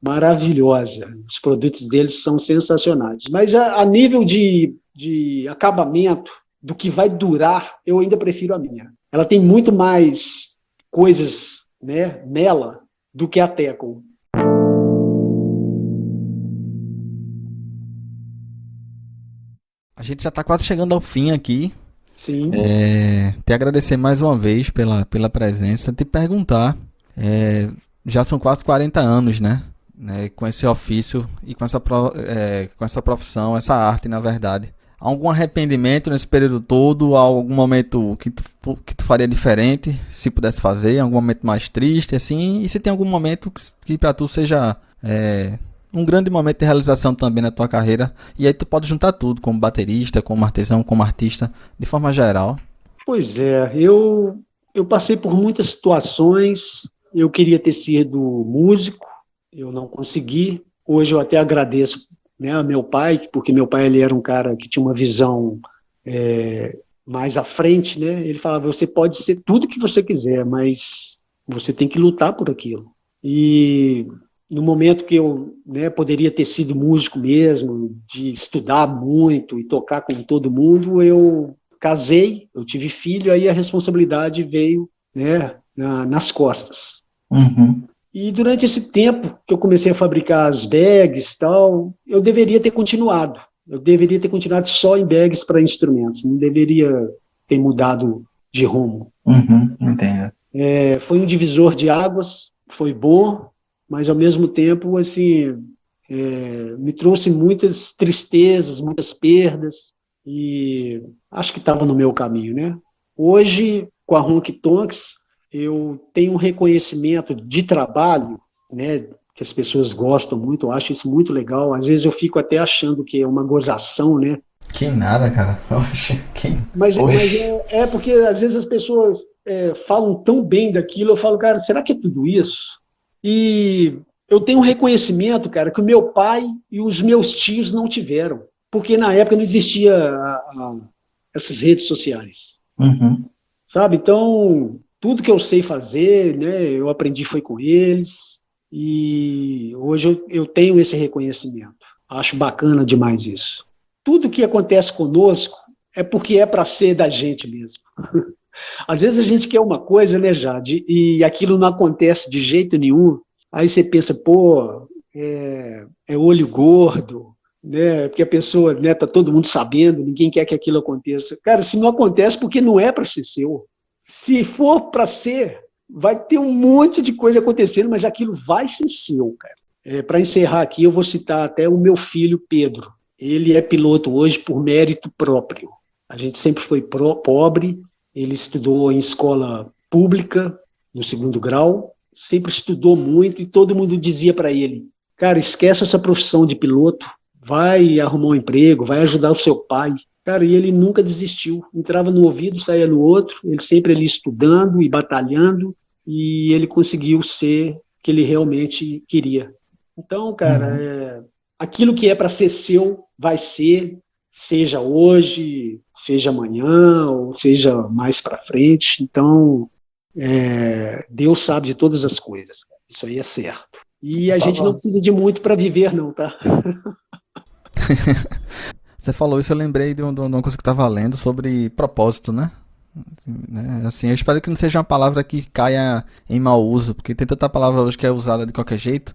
Maravilhosa. Os produtos deles são sensacionais. Mas a nível de acabamento, do que vai durar, eu ainda prefiro a minha. Ela tem muito mais coisas, né, nela do que a Teco. A gente já está quase chegando ao fim aqui. Sim. Te agradecer mais uma vez pela presença. Te perguntar, já são quase 40 anos, né? né, com esse ofício e com essa profissão, essa arte, na verdade. Há algum arrependimento nesse período todo? Há algum momento que tu faria diferente, se pudesse fazer? Algum momento mais triste, assim? E se tem algum momento que para tu seja um grande momento de realização também na tua carreira? E aí tu pode juntar tudo, como baterista, como artesão, como artista, de forma geral. Pois é, eu passei por muitas situações. Eu queria ter sido músico, eu não consegui. Hoje eu até agradeço, né, a meu pai, porque meu pai ele era um cara que tinha uma visão mais à frente, né? Ele falava, você pode ser tudo que você quiser, mas você tem que lutar por aquilo. E no momento que eu, né, poderia ter sido músico mesmo, de estudar muito e tocar com todo mundo, eu casei, eu tive filho, aí a responsabilidade veio, né, nas costas. Uhum. E durante esse tempo que eu comecei a fabricar as bags e tal, eu deveria ter continuado. Eu deveria ter continuado só em bags para instrumentos, não deveria ter mudado de rumo. Uhum, entendo. Foi um divisor de águas, foi bom, mas ao mesmo tempo, assim, me trouxe muitas tristezas, muitas perdas, e acho que estava no meu caminho, né? Hoje, com a Honky Tonks, eu tenho um reconhecimento de trabalho, né, que as pessoas gostam muito, eu acho isso muito legal. Às vezes eu fico até achando que é uma gozação, né? Que nada, cara. Oxe, Mas porque às vezes as pessoas falam tão bem daquilo, eu falo, cara, será que é tudo isso? E eu tenho um reconhecimento, cara, que o meu pai e os meus tios não tiveram, porque na época não existia essas redes sociais. Uhum. Sabe? Então, tudo que eu sei fazer, né, eu aprendi foi com eles, e hoje eu tenho esse reconhecimento. Acho bacana demais isso. Tudo que acontece conosco é porque é para ser da gente mesmo. Às vezes a gente quer uma coisa, né, Jade, e aquilo não acontece de jeito nenhum, aí você pensa, pô, é olho gordo, né, porque a pessoa, né, tá todo mundo sabendo, ninguém quer que aquilo aconteça. Cara, se não acontece, porque não é para ser seu. Se for para ser, vai ter um monte de coisa acontecendo, mas aquilo vai ser seu, cara. Para encerrar aqui, eu vou citar até o meu filho, Pedro. Ele é piloto hoje por mérito próprio. A gente sempre foi pobre, ele estudou em escola pública, no 2º grau, sempre estudou muito, e todo mundo dizia para ele, cara, esquece essa profissão de piloto, vai arrumar um emprego, vai ajudar o seu pai. Cara, e ele nunca desistiu. Entrava no ouvido, saía no outro, ele sempre ali estudando e batalhando, e ele conseguiu ser o que ele realmente queria. Então, cara, aquilo que é para ser seu, vai ser, seja hoje, seja amanhã, ou seja mais para frente. Então, Deus sabe de todas as coisas. Isso aí é certo. E a gente não precisa de muito para viver, não, tá? Você falou isso, eu lembrei de uma coisa que eu estava lendo sobre propósito, né? Assim, eu espero que não seja uma palavra que caia em mau uso, porque tem tanta palavra hoje que é usada de qualquer jeito.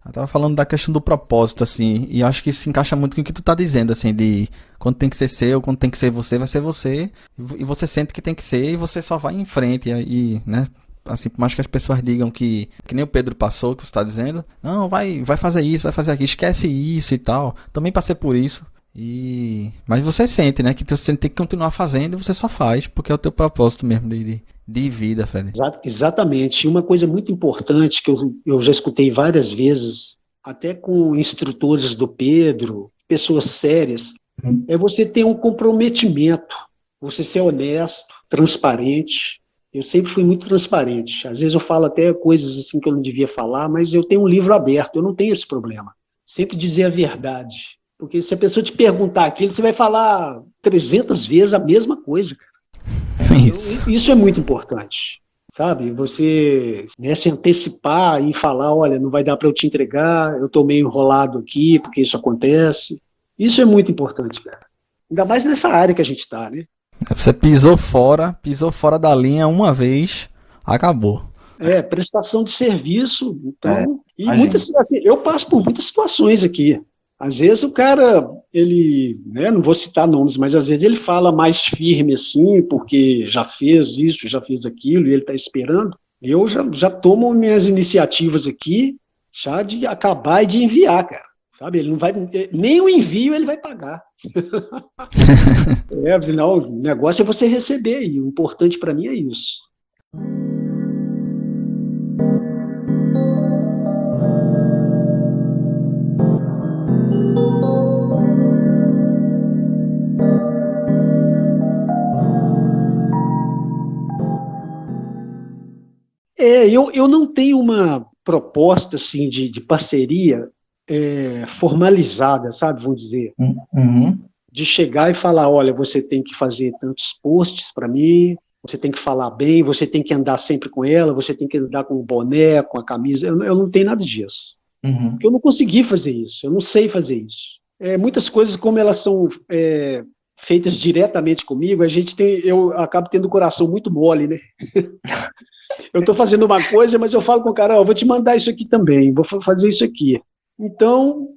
Eu tava falando da questão do propósito, assim, e acho que isso encaixa muito com o que tu tá dizendo, assim, de quando tem que ser seu, quando tem que ser você, vai ser você, e você sente que tem que ser, e você só vai em frente, e né, assim, por mais que as pessoas digam que nem o Pedro passou, que você tá dizendo, não, vai fazer isso, vai fazer aquilo, esquece isso e tal, também passei por isso, mas você sente, né, que você tem que continuar fazendo, e você só faz, porque é o teu propósito mesmo de vida, Fred. Exatamente. E uma coisa muito importante que eu já escutei várias vezes, até com instrutores do Pedro, pessoas sérias, é você ter um comprometimento, você ser honesto, transparente. Eu sempre fui muito transparente. Às vezes eu falo até coisas assim que eu não devia falar, mas eu tenho um livro aberto, eu não tenho esse problema. Sempre dizer a verdade. Porque se a pessoa te perguntar aquilo, você vai falar 300 vezes a mesma coisa. Isso é muito importante, sabe? Você, né, se antecipar e falar, olha, não vai dar para eu te entregar, eu estou meio enrolado aqui, porque isso acontece. Isso é muito importante, cara. Ainda mais nessa área que a gente está, né? Você pisou fora da linha uma vez, acabou. Prestação de serviço, então... muitas, assim, eu passo por muitas situações aqui. Às vezes o cara, ele, né, não vou citar nomes, mas às vezes ele fala mais firme assim, porque já fez isso, já fez aquilo, e ele está esperando. Eu já tomo minhas iniciativas aqui já de acabar e de enviar, cara. Sabe? Ele não vai, nem o envio ele vai pagar. Senão, o negócio é você receber, e o importante para mim é isso. Eu não tenho uma proposta assim, de parceria formalizada, sabe, vamos dizer, de chegar e falar, olha, você tem que fazer tantos posts para mim, você tem que falar bem, você tem que andar sempre com ela, você tem que andar com o boné, com a camisa, eu não tenho nada disso. Porque eu não consegui fazer isso, eu não sei fazer isso. Muitas coisas, como elas são feitas diretamente comigo, eu acabo tendo o coração muito mole, né? Eu estou fazendo uma coisa, mas eu falo com o cara, eu vou te mandar isso aqui também, vou fazer isso aqui. Então,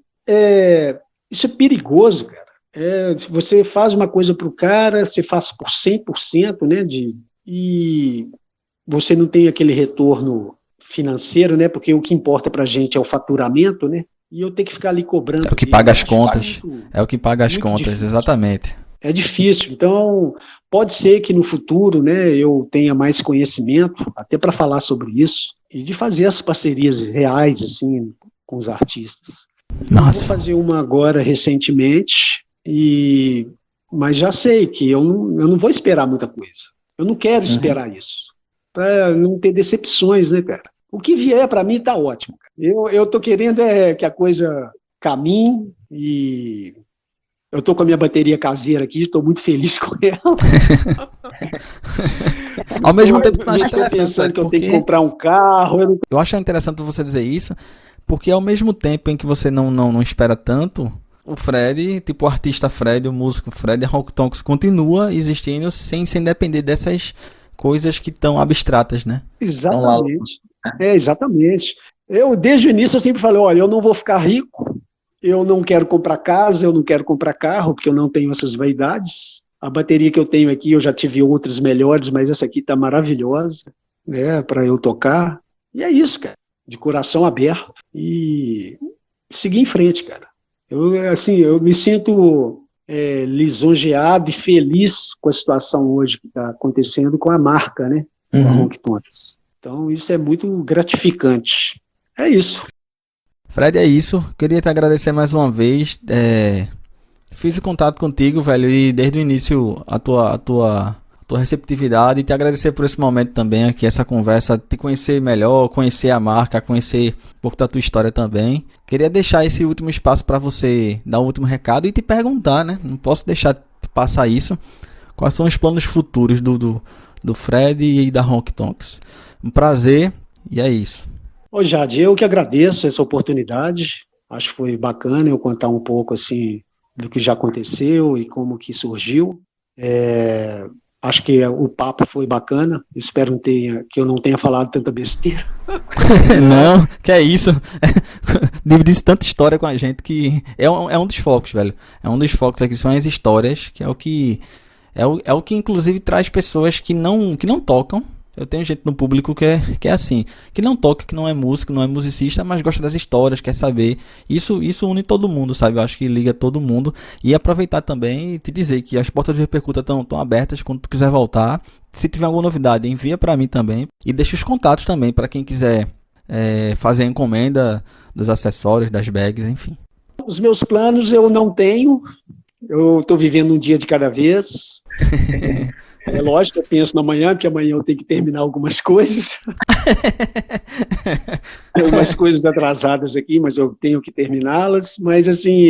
isso é perigoso, cara. Se você faz uma coisa para o cara, você faz por 100%, né, e você não tem aquele retorno financeiro, né, porque o que importa para a gente é o faturamento, né, e eu tenho que ficar ali cobrando. É o que paga as contas, é o que paga as contas, difícil. Exatamente. É difícil, então pode ser que no futuro, né, eu tenha mais conhecimento, até para falar sobre isso, e de fazer as parcerias reais, assim, com os artistas. Nossa. Vou fazer uma agora recentemente, mas já sei que eu não vou esperar muita coisa. Eu não quero esperar isso, para não ter decepções, né, cara? O que vier para mim tá ótimo. Eu tô querendo que a coisa caminhe, e eu tô com a minha bateria caseira aqui, estou muito feliz com ela. Ao mesmo tempo que eu acho interessante, pensando que eu tenho que comprar um carro. Eu acho interessante você dizer isso, porque ao mesmo tempo em que você não espera tanto, o Fred, tipo o artista Fred, o músico Fred, a Honky Tonks continua existindo sem depender dessas coisas que estão abstratas, né? Exatamente. Exatamente. Desde o início, eu sempre falei, olha, eu não vou ficar rico, eu não quero comprar casa, eu não quero comprar carro, porque eu não tenho essas vaidades. A bateria que eu tenho aqui, eu já tive outras melhores, mas essa aqui está maravilhosa, né, para eu tocar. E é isso, cara, de coração aberto e seguir em frente, cara. Eu me sinto lisonjeado e feliz com a situação hoje que está acontecendo com a marca, né, com a Honky Tonks. Então, isso é muito gratificante. É isso. Fred, é isso. Queria te agradecer mais uma vez. Fiz o contato contigo, velho, e desde o início a tua receptividade, e te agradecer por esse momento também aqui, essa conversa, te conhecer melhor, conhecer a marca, conhecer um pouco da tua história também. Queria deixar esse último espaço para você dar um último recado e te perguntar, né? Não posso deixar passar isso. Quais são os planos futuros do Fred e da Honky Tonks? Um prazer, e é isso. Ô Jade, eu que agradeço essa oportunidade. Acho que foi bacana eu contar um pouco assim do que já aconteceu e como que surgiu. Acho que o papo foi bacana. Espero que eu não tenha falado tanta besteira. Não, que é isso. Dividir tanta história com a gente que é um dos focos, velho. É um dos focos aqui, são as histórias, que é o que inclusive traz pessoas que não tocam. Eu tenho gente no público que é assim, que não toca, que não é músico, não é musicista, mas gosta das histórias, quer saber. Isso une todo mundo, sabe? Eu acho que liga todo mundo. E aproveitar também e te dizer que as portas do Repercuta estão abertas quando tu quiser voltar. Se tiver alguma novidade, envia para mim também. E deixa os contatos também para quem quiser fazer a encomenda dos acessórios, das bags, enfim. Os meus planos eu não tenho. Eu estou vivendo um dia de cada vez. É lógico, eu penso na manhã, porque amanhã eu tenho que terminar algumas coisas. Tem umas coisas atrasadas aqui, mas eu tenho que terminá-las. Mas, assim,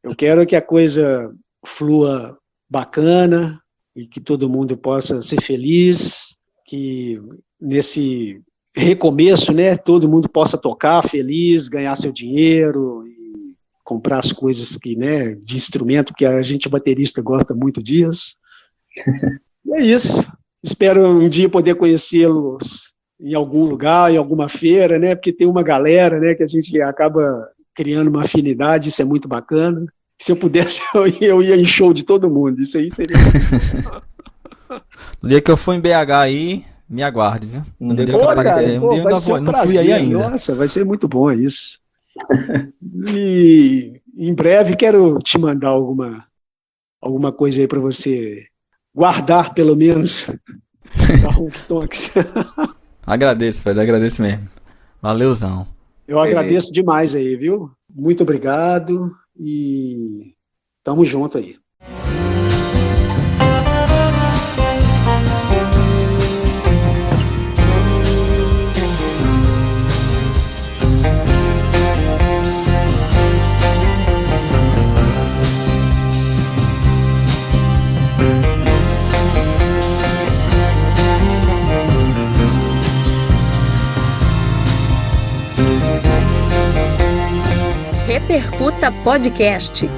eu quero que a coisa flua bacana e que todo mundo possa ser feliz, que nesse recomeço, né, todo mundo possa tocar feliz, ganhar seu dinheiro e comprar as coisas de instrumento, porque a gente, baterista, gosta muito disso. É isso. Espero um dia poder conhecê-los em algum lugar, em alguma feira, né? Porque tem uma galera, né, que a gente acaba criando uma afinidade, isso é muito bacana. Se eu pudesse, eu ia em show de todo mundo, isso aí seria... No dia que eu for em BH aí, Me aguarde, viu? Não Um deu dia que Pô, pra cara, aparecer, um pô, dia eu vai ainda ser vou, um não fui aí prazer. ainda. Nossa, vai ser muito bom isso. E em breve quero te mandar alguma coisa aí para você guardar, pelo menos, da Honky Tonks. Agradeço, Fred, agradeço mesmo. Valeuzão. Eu Beleza. agradeço demais aí, viu? Muito obrigado e tamo junto aí. Repercuta Podcast.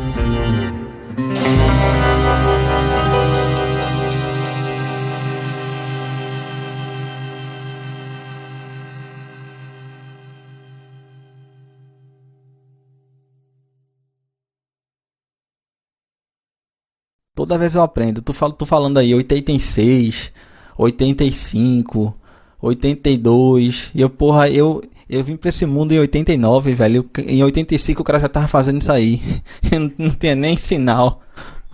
Toda vez eu aprendo. Tu falando aí 86, 85, 82. E eu, porra, eu vim pra esse mundo em 89, velho. Em 85 o cara já tava fazendo isso aí. Eu não tinha nem sinal.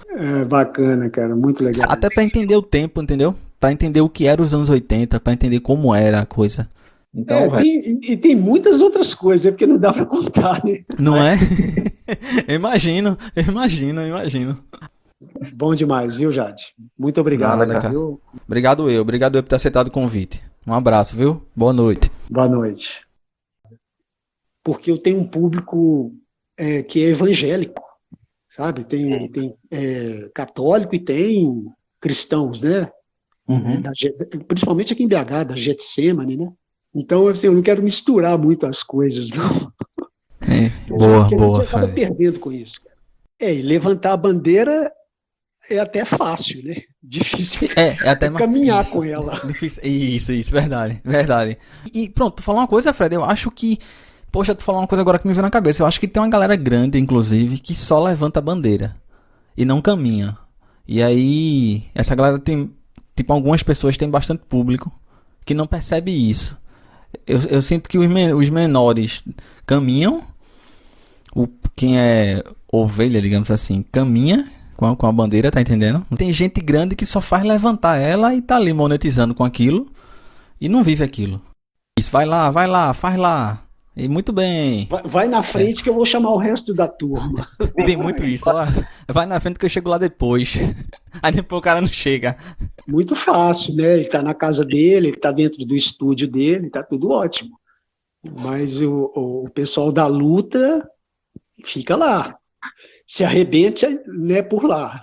É bacana, cara, muito legal. Até pra entender o tempo, entendeu? Pra entender o que era os anos 80, pra entender como era a coisa. Então, velho, Tem muitas outras coisas, porque não dá para contar, né? Não é? Eu imagino. Bom demais, viu, Jade? Muito obrigado, Nada, cara. viu? Obrigado eu por ter aceitado o convite. Um abraço, viu? Boa noite. Boa noite. Porque eu tenho um público que é evangélico, sabe? Tem católico e tem cristãos, né? Uhum. Principalmente aqui em BH, da Getsemane, né? Então, assim, eu não quero misturar muito as coisas, não. Boa, Porque a boa, gente acaba Fred. perdendo com isso, cara. E levantar a bandeira é até fácil, né? Difícil É até mais. caminhar Isso, com ela. difícil. Isso, verdade. E pronto, tu falou uma coisa, Fred, eu acho que. Poxa, tu falou uma coisa agora que me veio na cabeça. Eu acho que tem uma galera grande, inclusive, que só levanta a bandeira e não caminha. E aí, essa galera tem. Tipo, algumas pessoas têm bastante público que não percebe isso. Eu sinto que os menores caminham, quem é ovelha, digamos assim, caminha com a bandeira, tá entendendo? Tem gente grande que só faz levantar ela e tá ali monetizando com aquilo e não vive aquilo. Isso, vai lá, faz lá. E muito bem. Vai na frente que eu vou chamar o resto da turma. Tem muito isso, ó. Vai na frente que eu chego lá depois. Aí depois o cara não chega. Muito fácil, né? Ele está na casa dele, ele está dentro do estúdio dele, está tudo ótimo. Mas o pessoal da luta fica lá. Se arrebente, né, por lá.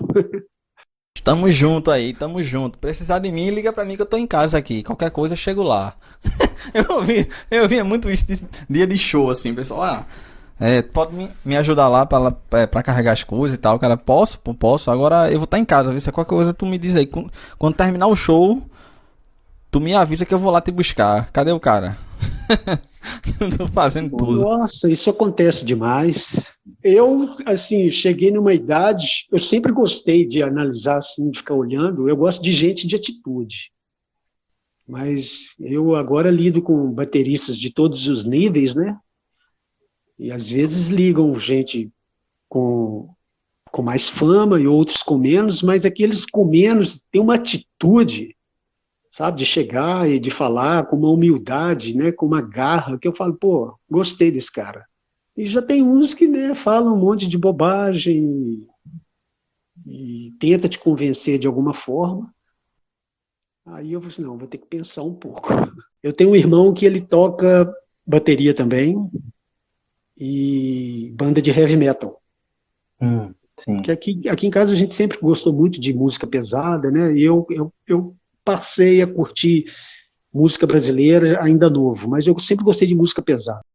Tamo junto aí, tamo junto. Precisar de mim, liga pra mim que eu tô em casa aqui. Qualquer coisa eu chego lá. eu via muito isso de dia de show, assim, pessoal. Pode me ajudar lá pra carregar as coisas e tal, cara. Posso. Agora eu vou estar em casa, viu? Se qualquer coisa tu me diz aí. Quando terminar o show, tu me avisa que eu vou lá te buscar. Cadê o cara? Tô fazendo tudo. Nossa, isso acontece demais. Eu, assim, cheguei numa idade, eu sempre gostei de analisar, assim, de ficar olhando. Eu gosto de gente de atitude. Mas eu agora lido com bateristas de todos os níveis, né? E às vezes ligam gente com mais fama e outros com menos, mas aqueles com menos têm uma atitude, sabe, de chegar e de falar com uma humildade, né, com uma garra, que eu falo, pô, gostei desse cara. E já tem uns que, né, falam um monte de bobagem e tenta te convencer de alguma forma. Aí eu falei assim, não, vou ter que pensar um pouco. Eu tenho um irmão que ele toca bateria também e banda de heavy metal. Sim. Que aqui em casa a gente sempre gostou muito de música pesada, né? E eu passei a curtir música brasileira ainda novo, mas eu sempre gostei de música pesada.